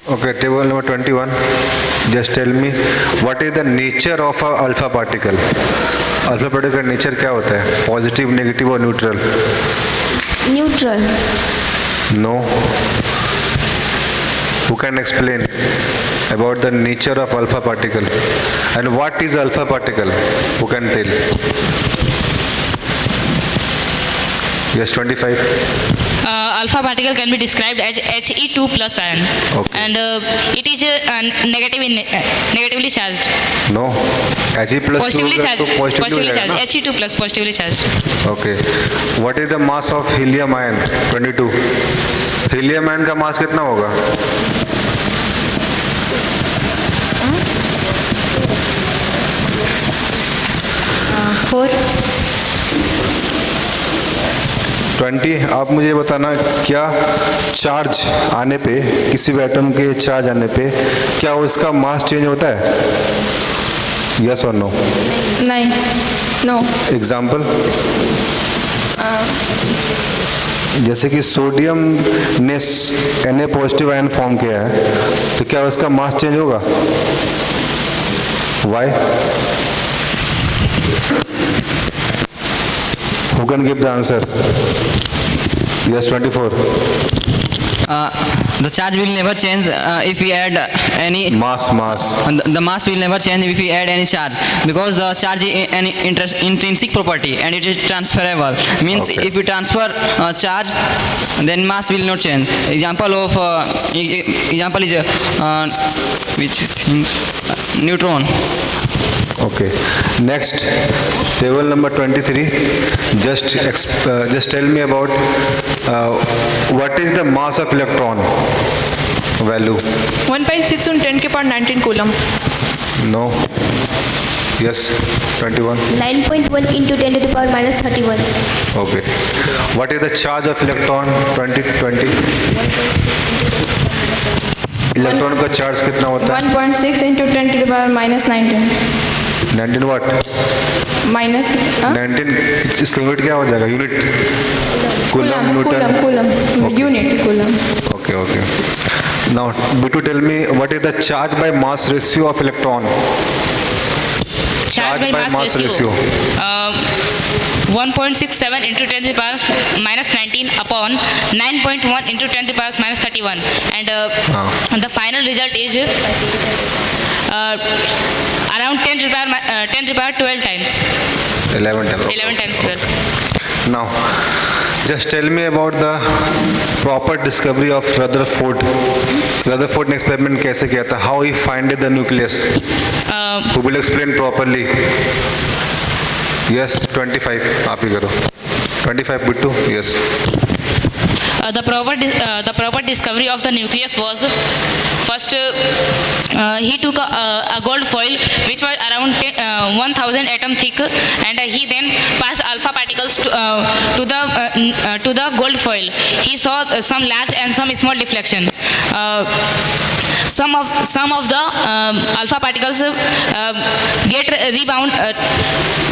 Okay, table number 21. Just tell me what is the nature of a alpha particle? Alpha particle का nature क्या होता है? Positive, negative or neutral?
Neutral.
No. Who can explain about the nature of alpha particle? And what is alpha particle? Who can tell? Yes, 25.
Alpha particle can be described as He2 plus ion,
Okay.
and it is negatively charged.
No. He plus 2
Positively charged.
तो positively
Positively
हो जाएगा
charged. He2 plus positively charged.
ना? Okay. What is the mass of helium ion? 22. Helium ion का mass कितना होगा?
Four.
20. आप मुझे बताना क्या चार्ज आने पे, किसी भी एटम के चार्ज आने पे क्या उसका मास चेंज होता है? यस और नो?
नहीं, नो.
एग्जाम्पल, जैसे कि सोडियम ने Na पॉजिटिव आयन फॉर्म किया है, तो क्या उसका मास चेंज होगा? Y? Who can give the answer? Yes, 24.
The charge will never change if we add any
Mass.
The mass will never change if we add any charge, because the charge is an intrinsic property and it is transferable. Means
Okay.
if we transfer charge, then mass will not change. Example is which things? Neutron.
Okay. Next, table number 23. Just tell me about what is the mass of electron value?
1.6 on 10 के power 19 coulomb.
No. Yes, 21.
9.1 into 10 to the power minus 31.
Okay. What is the charge of electron? 20. Electron का charge कितना होता है?
1.6 into 10 to the power minus 19.
19 watt?
Minus
19 इसका unit क्या हो जाएगा? Unit coulomb, Newton?
coulomb. Unit coulomb.
Okay. Now, B2, tell me what is the charge by mass ratio of electron?
Charge by mass ratio. 1.67 into 10 to the power minus 19 upon 9.1 into 10 to the power minus 31, and the final result is around 10 to the power 12 times.
11 times.
11 times 12.
Now, Just tell me about the proper discovery of Rutherford. Rutherford ने experiment कैसे किया था? How he finded the nucleus? Who will explain properly? Yes, 25. आप ही करो. 25 Bittu. Yes.
The proper discovery of the nucleus was first he took a gold foil which was around 1000 atom thick, and he then passed alpha particles to the gold foil. He saw some large and some small deflection. Some of the alpha particles get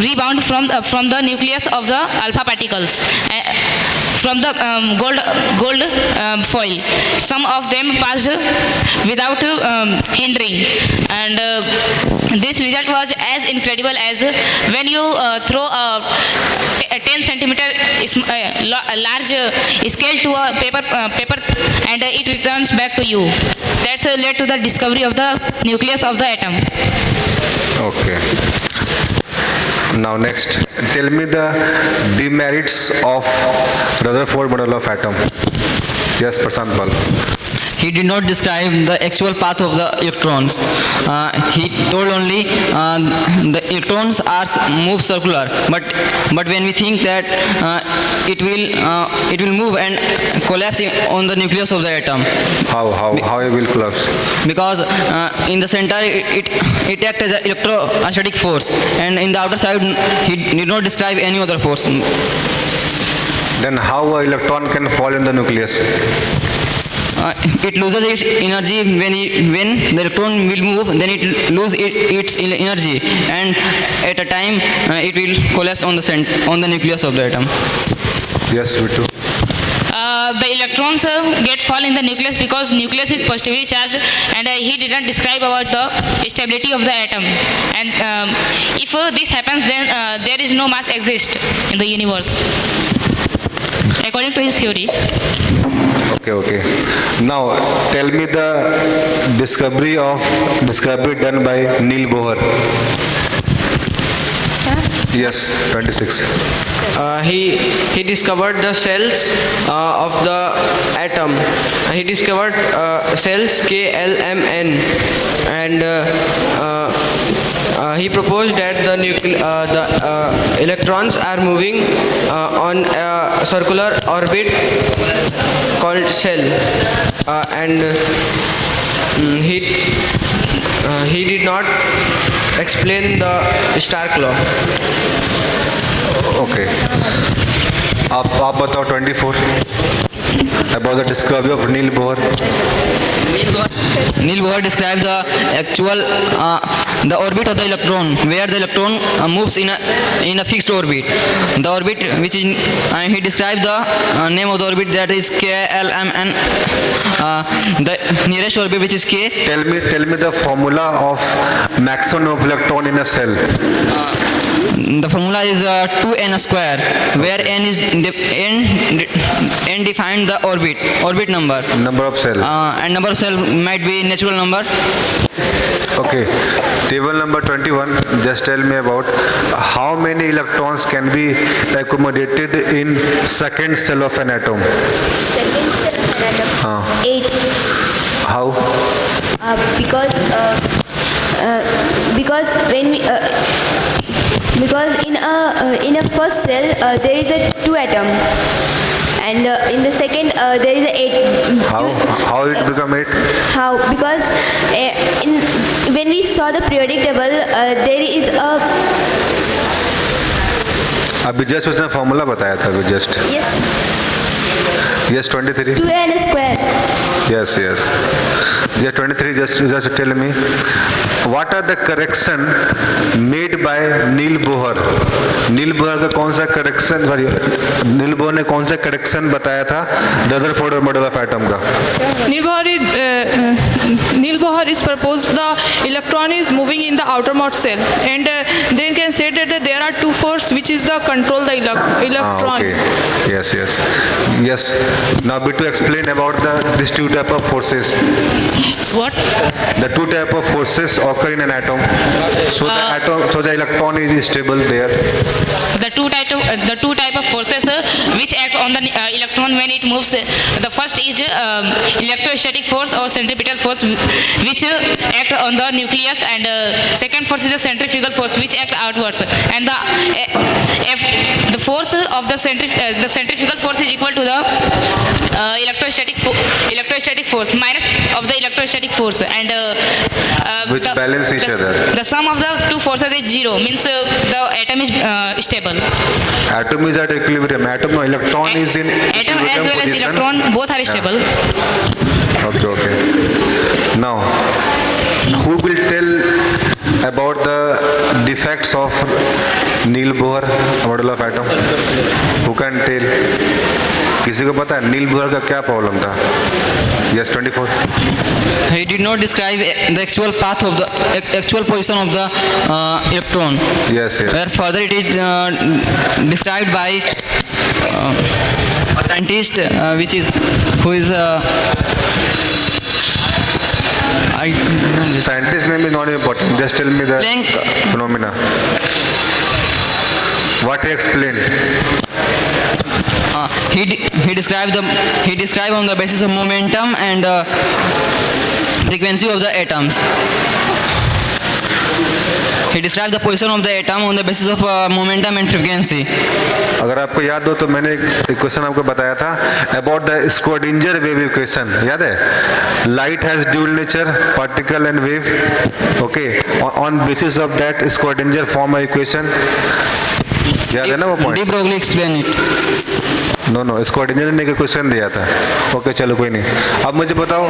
rebound from the nucleus of the alpha particles from the gold foil. Some of them passed without hindering, and this result was as incredible as when you throw a 10 centimeter large scale to a paper and it returns back to you. That's led to the discovery of the nucleus of the atom.
Okay. Now next, tell me the demerits of Rutherford model of atom. Yes, Prashant Pal.
He did not describe the actual path of the electrons. He told only the electrons are move circular, but when we think that it will move and collapse on the nucleus of the atom.
How it will collapse?
Because in the center it acts as an electrostatic force, and in the outer side he did not describe any other force.
Then how an electron can fall in the nucleus?
It loses its energy when the electron will move, then it loses its energy, and at a time it will collapse on the nucleus of the atom.
Yes, Vittu.
The electrons get fall in the nucleus because nucleus is positively charged, and he did not describe about the stability of the atom. And if this happens, then there is no mass exist in the universe, according to his theory.
Okay. Now tell me the discovery done by Neil Bohr. Yes, 26.
He discovered the cells of the atom. He discovered cells KLMN, and he proposed that the electrons are moving on a circular orbit called shell, and he did not explain the Stark law.
Okay. आप बताओ 24. About the discovery of Neil Bohr.
Neil Bohr described the actual the orbit of the electron, where the electron moves in a fixed orbit. The orbit which is he described the name of the orbit, that is KLMN. The nearest orbit, which is K.
Tell me the formula of maximum of electron in a cell.
The formula is 2n square, where n is n defined the orbit number.
Number of cell.
And number of cell might be natural number.
Okay. Table number 21. Just tell me about how many electrons can be accommodated in second cell of an atom.
Second cell of an atom. 8.
How?
Because when we because in a first cell there is a 2 atom, and in the second there is a 8.
How it become 8?
How? Because when we saw the periodic table, there is a.
अभी just उसने formula बताया था अभी just. Yes, 23.
2n square.
Yes. Just 23. Just tell me, what are the correction made by Neil Bohr? Neil Bohr का कौन सा correction, Neil Bohr ने कौन सा correction बताया था Rutherford model of atom का?
Neil Bohr is proposed the electron is moving in the outermost cell, and then can say that there are 2 forces which is the control the electron.
Okay. Yes. Now to explain about these 2 type of forces.
What?
The two type of forces occur in an atom. So the electron is stable there.
The two type of forces which act on the electron when it moves. The first is electrostatic force or centripetal force which act on the nucleus, and second force is the centrifugal force which act outwards. And the force of the centrifugal force is equal to the electrostatic force minus of the electrostatic force, and
Which balance each other.
The sum of the two forces is zero, means the atom is stable.
Atom is at equilibrium. Atom electron is in
Atom as
equilibrium
well as
position.
electron both are
Yeah.
stable.
Okay. Now, who will tell about the defects of Neil Bohr model of atom? Who can tell? किसी को पता है नील Bohr का क्या problem था? Yes, 24.
He did not describe the actual path of the actual position of the electron.
Yes.
Where further it is described by a scientist who is
Scientist name is not important. Just tell me the
Planck.
phenomena. What he explained.
he described on the basis of momentum and frequency of the atoms. He described the position of the atom on the basis of momentum and frequency.
अगर आपको याद हो तो मैंने एक question आपको बताया था about the Schrodinger wave equation. याद है? Light has dual nature, particle and wave. Okay, on basis of that Schrodinger form a equation. याद है ना वो point?
De Broglie explain it.
No Schrodinger ने क्वेश्चन दिया था. ओके चलो कोई नहीं. अब मुझे बताओ,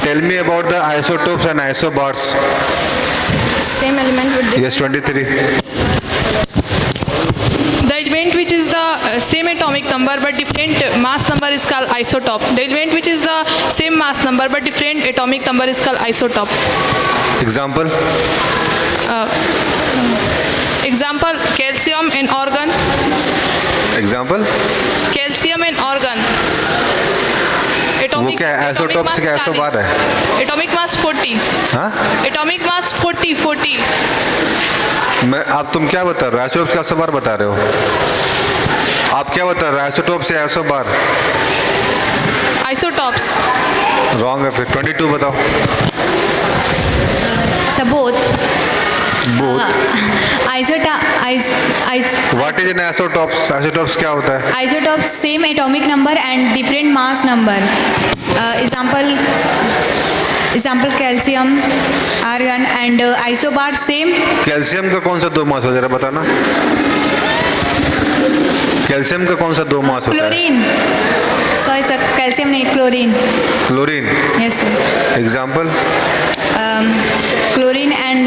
tell me about the isotopes and isobars.
Same element with different.
Yes 23.
The element which is the same atomic number but different mass number is called isotope. The element which is the same mass number but different atomic number is called isotope.
Example.
Example, calcium and argon.
Example.
Calcium and argon.
वो क्या है? Isotope से क्या isobar है?
Atomic mass 40.
हाँ?
Atomic mass 40.
मैं आप तुम क्या बता रहे हो? आइसोटोप से आइसोबार बता रहे हो? आप क्या बता रहे हो? आइसोटोप से आइसोबार.
Isotopes.
रॉन्ग है फिर. 22 बताओ.
So both.
Both. What is N isotopes? Isotopes क्या होता है?
Isotopes same atomic number and different mass number. Example calcium, argon and isobar same.
Calcium का कौन सा दो मास हो, जरा बताना. कैल्शियम का कौन सा दो मास होता है?
Chlorine. Sorry sir, calcium नहीं chlorine.
Chlorine.
Yes sir.
Example.
Chlorine and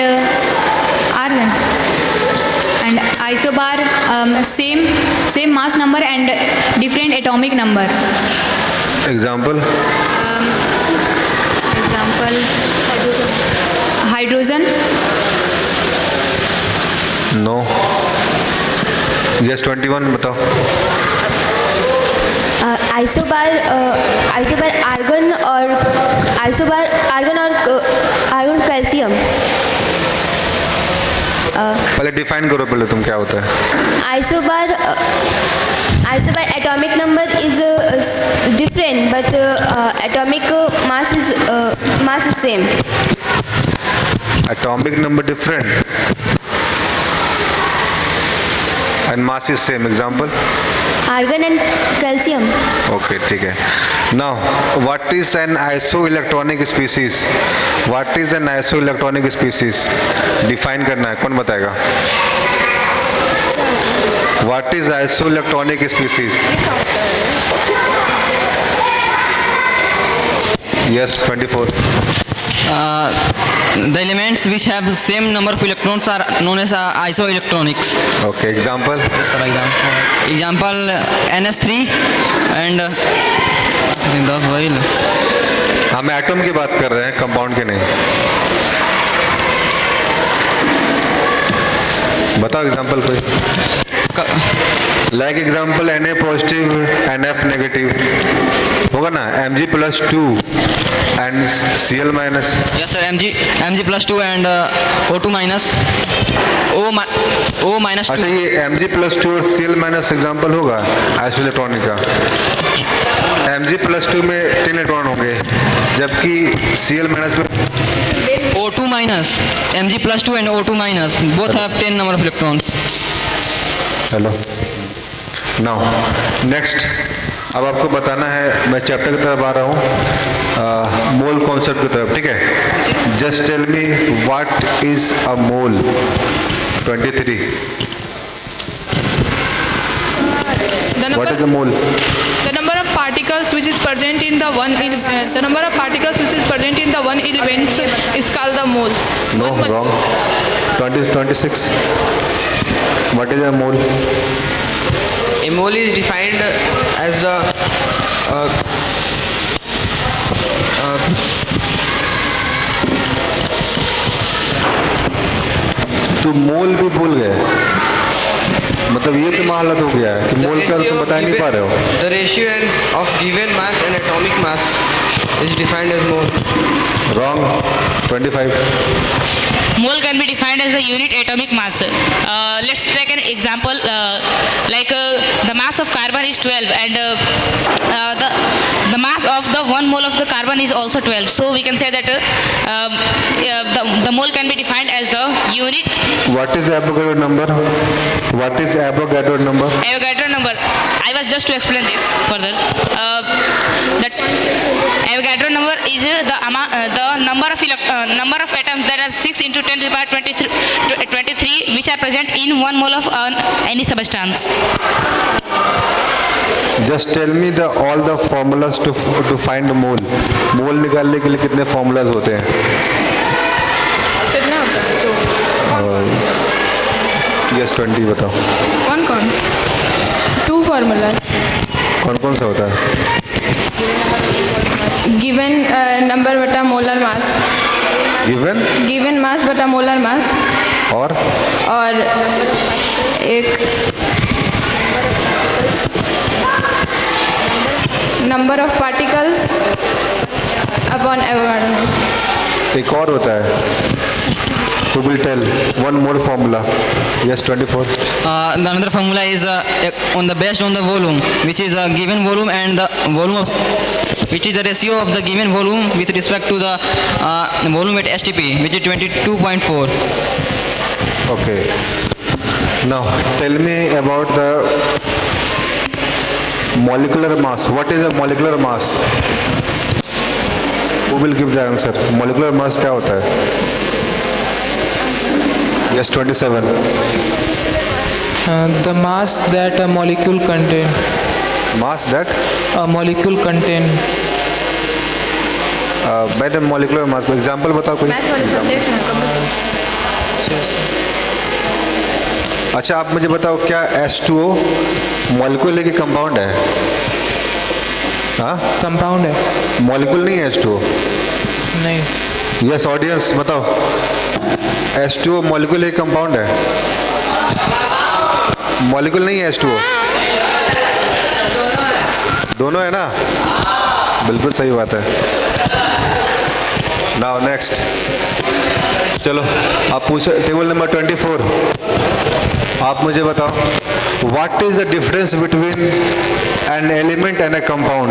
argon. And isobar same mass number and different atomic number.
Example.
Example hydrogen.
No. Yes 21 बताओ.
आइसोबार आर्गन और आर्गन कैल्शियम.
पहले डिफाइन करो, पहले तुम क्या होता है?
Isobar atomic number is different but atomic mass is same.
Atomic number different and mass is same. Example.
Argon and calcium.
Okay, ठीक है. Now, what is an isoelectronic species? What is an isoelectronic species? Define करना है, कौन बताएगा? What is isoelectronic species? Yes, 24.
The elements which have same number of electrons are known as isoelectronics.
Okay, example.
Sir, example NS3 and I think that's why.
हम atom की बात कर रहे हैं, कंपाउंड के नहीं. बताओ एग्जाम्पल कोई. Like example Na positive NF negative होगा ना. Mg+2 and Cl minus.
Yes, sir. Mg plus 2 and O2 minus. O minus 2.
अच्छा, ये Mg+2 और Cl माइनस एग्जाम्पल होगा आइसोइलेक्ट्रॉनिक का. Mg+2 में 10 इलेक्ट्रॉन होंगे, जबकि Cl माइनस में
O2 minus. Mg plus 2 and O2 minus. Both have 10 number of electrons.
Hello. Now next, अब आपको बताना है, मैं चैप्टर की तरफ आ रहा हूँ, मोल कॉन्सेप्ट की तरफ. ठीक है. Just tell me what is a mole. 23. What is a mole?
The number of particles which is present in the the number of particles which is present in the one element is called the mole.
No, wrong. 26. What is a mole?
A mole is defined as the
तो मोल भी भूल गए, मतलब ये तो हालत हो गया है कि मोल का तुम बता नहीं पा रहे हो.
The ratio of given mass and atomic mass is defined as mole.
Wrong. 25.
Mole can be defined as the unit atomic mass. Let's take an example. The mass of carbon is 12, and the mass of the 1 mole of the carbon is also 12. So we can say that the mole can be defined as the unit.
What is Avogadro number? What is Avogadro number?
Avogadro number. I was just to explain this further. That Avogadro number is the number of atoms that are 6 into 10 to the power 23 which are present in 1 mole of any substance.
Just tell me all the formulas to find mole. मोल निकालने के लिए कितने formulas होते हैं?
कितना होता है?
Yes, 20 बताओ.
कौन 2 formula.
कौन सा होता है?
गिवन नंबर बटा मोलर मास. गिवन मास बटा मोलर मास.
और
एक number of particles upon Avogadro.
एक और होता है, who will tell one more formula? Yes, 24.
The another formula is based on the volume, which is a given volume, and the volume of which is the ratio of the given volume with respect to the volume at STP, which is 22.4.
Okay. Now tell me about the molecular mass. What is a molecular mass? Who will give the answer? Molecular mass क्या होता है? Yes, 27.
The mass that a molecule contain.
Mass that?
A molecule contain.
Madam molecular mass example बताओ कोई. अच्छा, आप मुझे बताओ, क्या H2O मॉलिक्यूल है कि कंपाउंड है? हाँ,
कंपाउंड है.
मॉलिक्यूल नहीं है H2O.
नहीं.
यस ऑडियंस बताओ, H2O मॉलिक्यूल है कि कंपाउंड है? मॉलिक्यूल नहीं है H2O. दोनों है ना? बिल्कुल सही बात है. नाउ नेक्स्ट, चलो आप पूछो. Table number 24. आप मुझे बताओ, what is the difference between an element and a compound?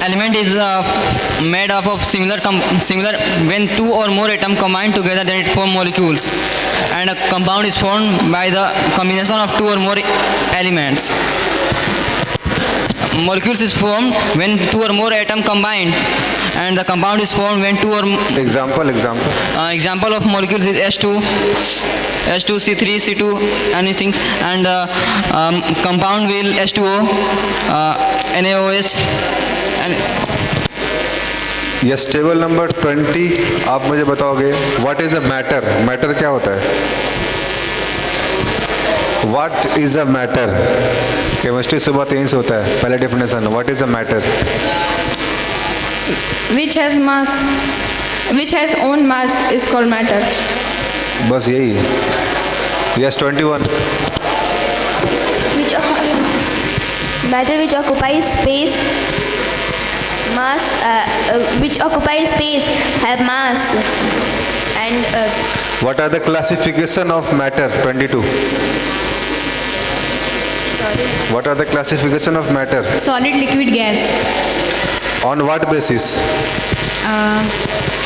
Element is made up of similar when 2 or more atoms combine together, then it form molecules, and a compound is formed by the combination of 2 or more elements. Molecules is formed when 2 or more atoms combine, and the compound is formed when 2 or
Example.
Example of molecules is H2, C3, C2, anything, and compound will H2O, NaOH, and
yes. Table number 20. आप मुझे बताओगे, what is a matter? Matter क्या होता है? What is a matter? Chemistry सुबह 3 से होता है. पहले definition, what is a matter?
which has own mass is called matter.
बस यही. Yes 21.
Matter which occupies space mass, which occupy space, have mass. And
What are the classification of matter? 22. What are the classification of matter?
solid, liquid, gas.
On what basis?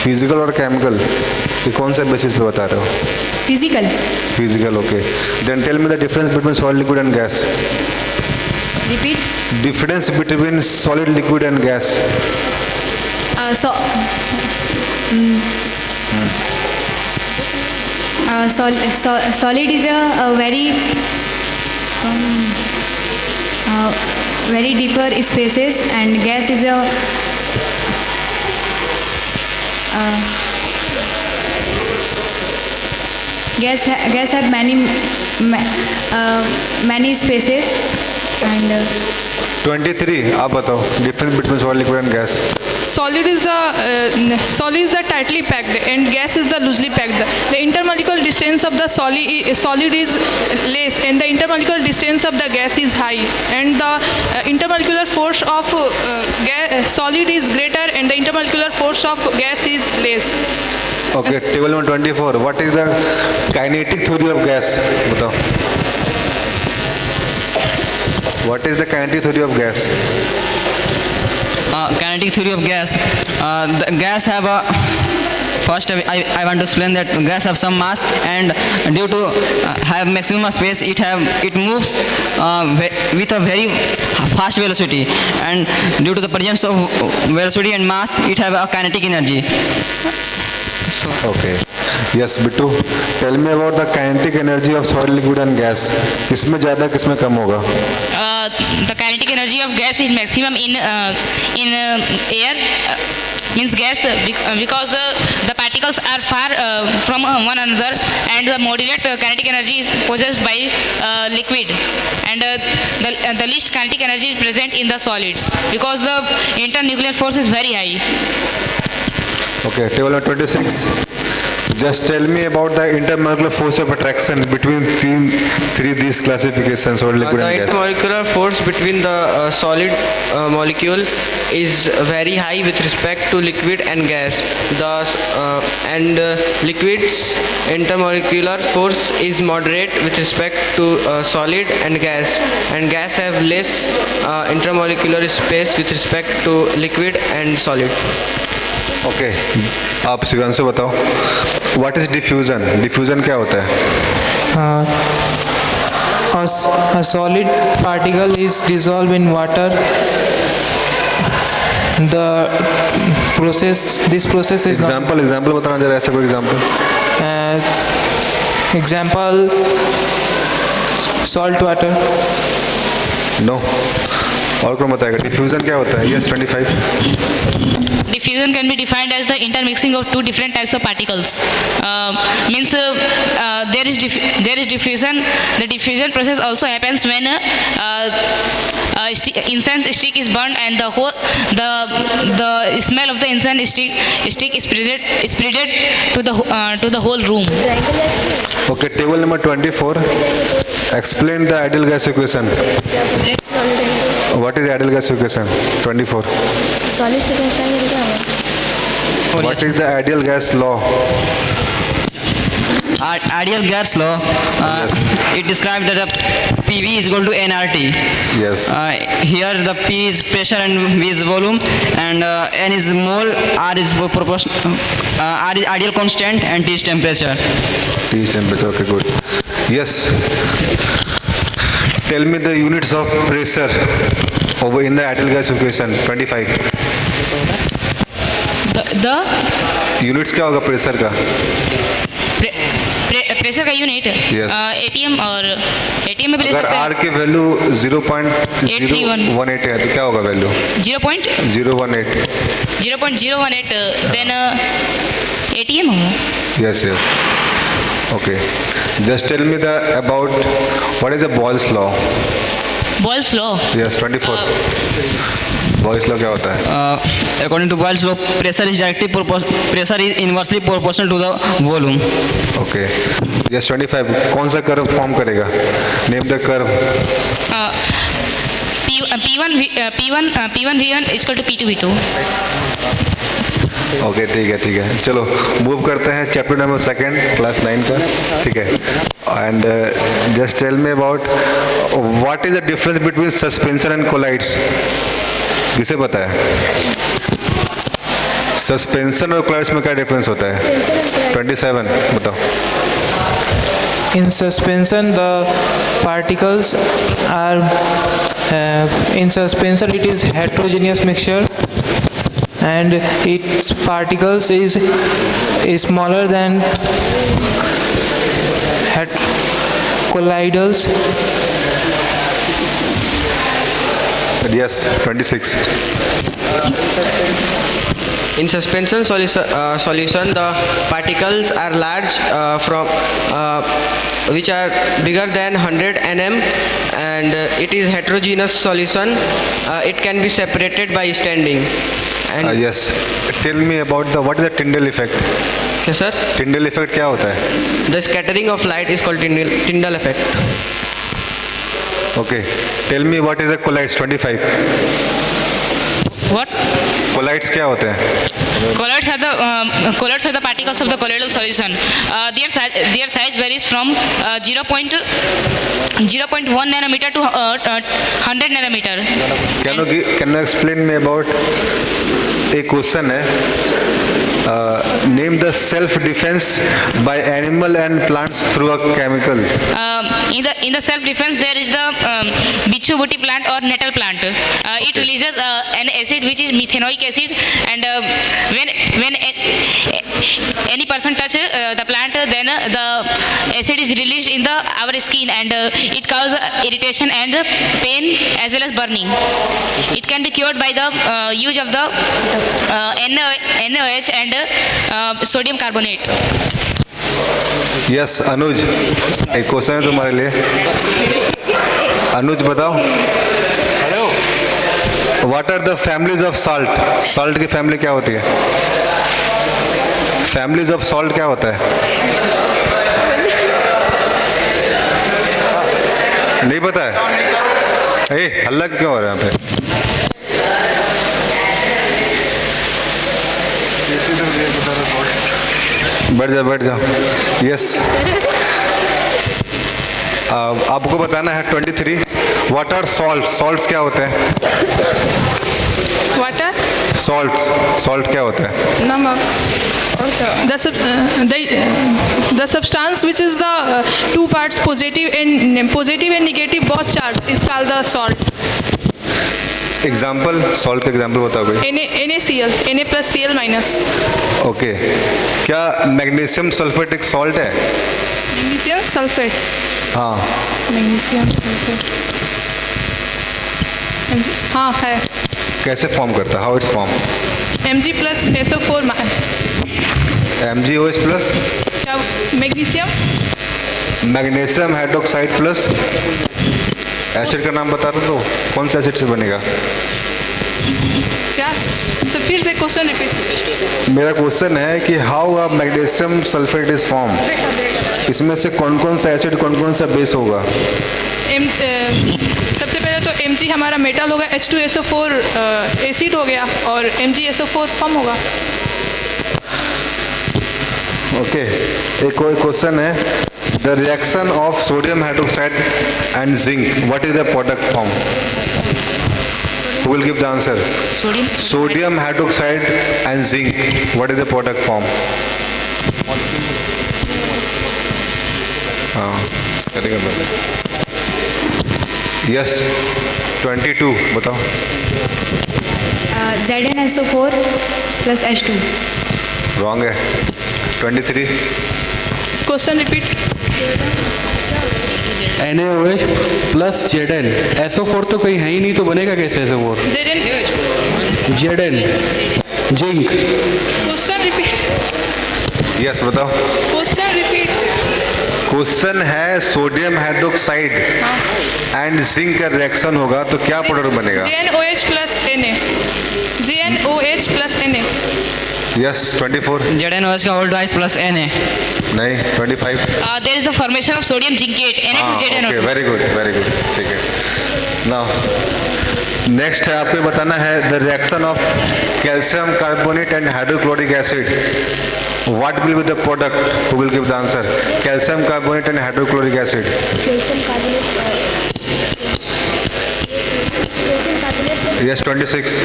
Physical और chemical, ये कौन सा basis पे बता रहे हो?
Physical.
Physical, okay. Then tell me the difference between solid, liquid and gas.
Repeat.
Difference between solid, liquid and gas.
Solid is a very very deeper spaces, and gas is a gas have many spaces, and
23, आप बताओ difference between solid, liquid and gas.
Solid is the tightly packed and gas is the loosely packed. The intermolecular distance of the solid is less and the intermolecular distance of the gas is high, and the intermolecular force of solid is greater and the intermolecular force of gas is less.
Okay. Table number 24, what is the kinetic theory of gas? बताओ. What is the kinetic theory of gas?
Kinetic theory of gas. The gas have a first. I want to explain that gas have some mass, and due to have maximum space, it moves with a very fast velocity, and due to the presence of velocity and mass, it have a kinetic energy.
Okay. Yes Bittu, tell me about the kinetic energy of solid, liquid and gas. किसमें ज़्यादा, किसमें कम होगा?
The kinetic energy of gas is maximum in air, means gas, because the particles are far from one another, and the moderate kinetic energy is possessed by liquid, and the least kinetic energy is present in the solids because the internuclear force is very high.
Okay, table number 26. Just tell me about the intermolecular force of attraction between these classifications, solid, liquid
The
and gas.
intermolecular force between the solid molecule is very high with respect to liquid and gas. Liquid's intermolecular force is moderate with respect to solid and gas have less intermolecular space with respect to liquid and solid.
Okay. आप शिवांशु बताओ, what is diffusion? Diffusion क्या होता है?
A solid particle is dissolved in water. This process is
example बताना जरा, ऐसा कोई example.
example, salt water.
No. और कौन बताएगा डिफ्यूजन क्या होता है? Yes 25.
Diffusion can be defined as the intermixing of two different types of particles. Means there is diffusion. The diffusion process also happens when incense stick is burned and the smell of the incense stick is spreaded to the whole room.
Okay, table number 24. Explain the ideal gas equation. What is the ideal gas equation? 24.
solid से कैसा मिलता है?
What is the ideal gas law?
Ideal gas law.
Yes.
It describes that the PV is equal to nRT.
Yes.
Here the P is pressure and V is volume, and N is mole, R is proportional, R is ideal constant, and T is temperature.
T is temperature. Okay, good. Yes. Tell me the units of pressure over in the ideal gas equation. 25.
The
units क्या होगा pressure का?
Pressure का unit
Yes.
ATM और ATM में भी ले
अगर
सकते
R
हैं.
की वैल्यू 0.018 है तो क्या होगा वैल्यू? 0.018.
0.018 then ATM होगा.
Yes, yes. Okay. Just tell me about what is the Boyle's law?
Boyle's law.
Yes, 24. Boyle's law क्या होता है?
According to Boyle's law, pressure is inversely proportional to the volume.
Okay. Yes, 25. कौन सा curve form करेगा? Name the curve.
P1V1 is equal to P2V2.
Okay ठीक है चलो move करते हैं चैप्टर नंबर 2 क्लास 9 का, ठीक है. And just tell me about what is the difference between suspension and colloids. किसे पता है सस्पेंशन और कोलाइड्स में क्या डिफरेंस होता है? 27 बताओ.
In suspension, the particles are in suspension. It is heterogeneous mixture, and its particles is smaller than colloidals.
Yes, 26.
In suspension solution, the particles are large which are bigger than 100 nm, and it is heterogeneous solution. It can be separated by standing. And
Yes, tell me about what is the Tyndall effect.
yes, sir.
Tyndall effect क्या होता है?
The scattering of light is called Tyndall effect.
Okay, tell me what is a colloids. 25.
What?
Colloids क्या होते हैं?
Colloids are the particles of the colloidal solution. Their size varies from 0.1 nanometer to 100 nanometer.
Can you explain me about a question है name the self defense by animal and plants through a chemical.
In the self defense there is the Bichu plant or nettle plant. It releases an acid which is methanoic acid, and when any person touch the plant, then the acid is released in our skin, and it causes irritation and pain as well as burning. It can be cured by the use of the NaOH and sodium carbonate.
Yes, अनुज एक question है तुम्हारे लिए. अनुज बताओ what are the families of salt. Salt की family क्या होती है? Families of salt क्या होता है? नहीं पता है? हल्ला क्यों हो रहा है यहाँ पे? बैठ जाओ. यस, आपको बताना है 23. What are salt. सॉल्ट्स क्या होते हैं?
Water,
सॉल्ट क्या होता है?
namak. The substance which is the two parts positive and negative both charged is called the salt.
Example, salt का एग्जाम्पल बताओ भाई.
NaCl, Na plus Cl minus.
Okay, क्या मैग्नीशियम सल्फेट एक सॉल्ट है?
Magnesium sulfate.
हाँ.
Magnesium sulfate. हाँ है.
कैसे फॉर्म करता है? How its form?
Mg plus SO4
MgOH plus
क्या magnesium
magnesium hydroxide plus acid का नाम बता दो. कौन से एसिड से बनेगा?
क्या फिर से क्वेश्चन रिपीट.
मेरा क्वेश्चन है कि how a magnesium sulphate is form. इसमें से कौन कौन सा एसिड कौन कौन सा बेस होगा?
सबसे पहले तो Mg हमारा मेटल होगा, H2SO4 एसिड हो गया, और MgSO4 फॉर्म होगा.
ओके, एक और क्वेश्चन है the reaction of sodium hydroxide and zinc what is the product form? Who will give the answer? Sodium hydroxide and zinc. What is the product form? Yes, 22. बताओ.
ZnSO4 plus H2.
Wrong है. 23.
Question repeat.
NaOH plus Zn. SO4 तो कहीं है ही नहीं, तो बनेगा कैसे SO4? Zn zinc.
Question repeat.
Yes, बताओ.
Question repeat.
क्वेश्चन है सोडियम हाइड्रोक्साइड एंड जिंक का रिएक्शन होगा तो क्या प्रोडक्ट बनेगा?
ZnOH plus Na. ZnOH plus Na.
Yes, 24.
ZnOH का होल ट्वाइस प्लस Na.
नहीं, 25.
There is the formation of sodium zincate, Na2ZnO2.
Okay, very good. ठीक है. Now, नेक्स्ट है आपको बताना है the reaction of calcium carbonate and hydrochloric acid. What will be the product? Who will give the answer? Calcium carbonate and hydrochloric acid.
Calcium carbonate.
Yes, 26.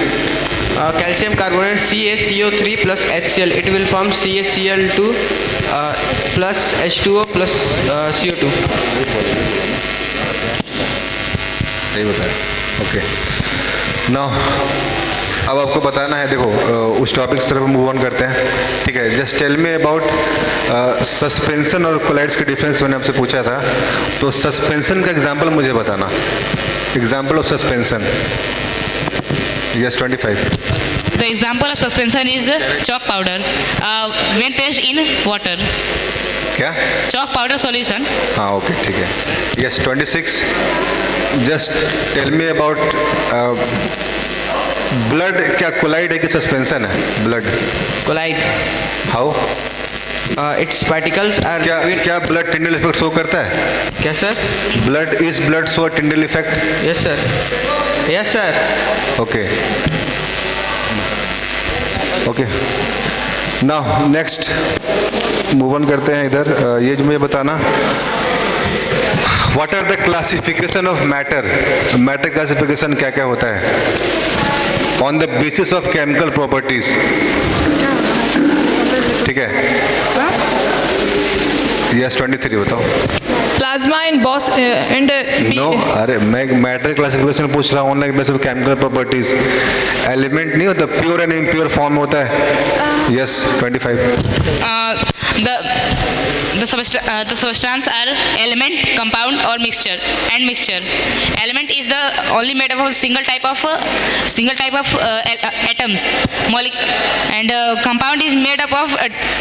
Calcium carbonate CaCO3 plus HCl. It will form CaCl2 plus H2O plus CO2.
सही बताया. Okay. Now अब आपको बताना है, देखो उस topic की तरफ मूव ऑन करते हैं. ठीक है. Just tell me about suspension और कोलाइड्स के डिफरेंस. मैंने आपसे पूछा था, तो सस्पेंशन का एग्जांपल मुझे बताना. Example of suspension. Yes, 25.
The example of suspension is chalk powder when placed in water.
क्या?
Chalk powder solution.
हाँ, ओके, ठीक है. Yes, 26. Just tell me about blood. क्या कोलाइड है कि सस्पेंशन है? Blood
Collide.
How?
Its particles are.
क्या blood Tyndall effect show करता है?
Yes, sir.
Blood is blood show Tyndall effect?
Yes, sir. Yes, sir.
Okay. Okay. Now next move on करते हैं इधर. ये जो मुझे बताना, what are the classification of matter. Matter classification क्या क्या होता है? On the basis of chemical properties. ठीक है. यस, 23 बताओ.
Plasma and Boss and
no, अरे मैं मैटर क्लासिफिकेशन पूछ रहा हूँ on basis of chemical properties. Element नहीं होता, प्योर एंड इम्प्योर फॉर्म होता है. Yes, 25.
The substance are element, compound or mixture. Element is the only made up of single type of atoms, and compound is made up of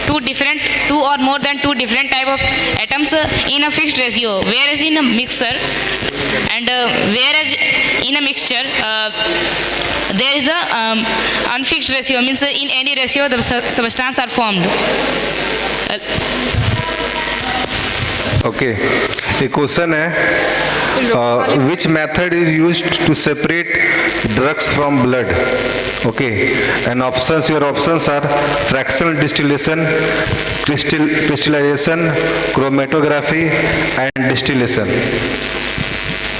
two or more than two different type of atoms in a fixed ratio. Whereas in a mixture, there is a unfixed ratio. Means in any ratio the substance are formed.
Okay. एक question है, which method is used to separate drugs from blood. Okay. And options, your options are fractional distillation, crystallization, chromatography and distillation.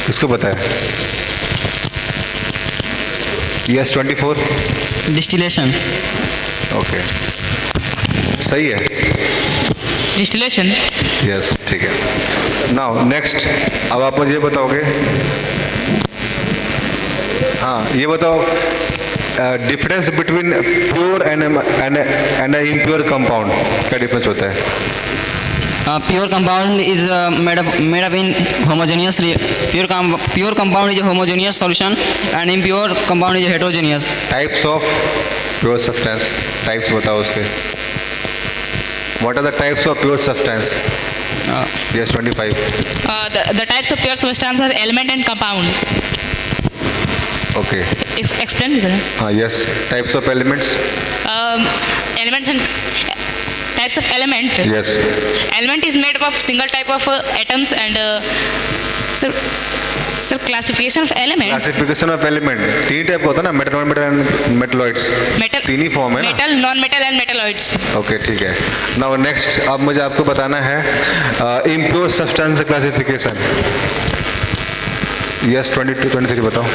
किसको पता है? Yes, 24.
Distillation.
Okay, सही है.
Distillation.
Yes, ठीक है. Now next, अब आप मुझे बताओगे, हाँ ये बताओ, difference between pure and impure compound. क्या डिफरेंस होता है?
Pure compound is made up in homogeneous. Pure compound is a homogeneous solution, and impure compound is a heterogeneous.
Types of pure substance. Types बताओ उसके. What are the types of pure substance? Yes, 25.
The types of pure substance are element and compound.
Okay.
Explain me.
Yes. Types of elements.
Elements and types of element.
Yes.
Element is made up of single type of atoms and sir, classification of elements.
Classification of element. तीन type का होता है ना, metal, non metal and metalloids. तीन ही form है ना.
Metal, non metal and metalloids.
Okay, ठीक है. नाउ नेक्स्ट, अब मुझे आपको बताना है इम्प्योर सब्सटेंस क्लासिफिकेशन. यस, 22, 23 बताओ.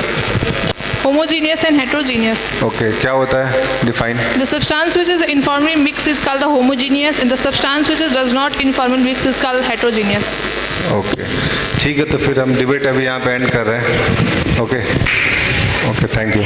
homogeneous and heterogeneous.
ओके, क्या होता है? Define.
The substance which is uniformly mixed is called the homogeneous, and the substance which does not uniformly mix is called heterogeneous.
Okay, ठीक है. तो फिर हम debate अभी यहाँ पे एंड कर रहे हैं. Okay, thank you.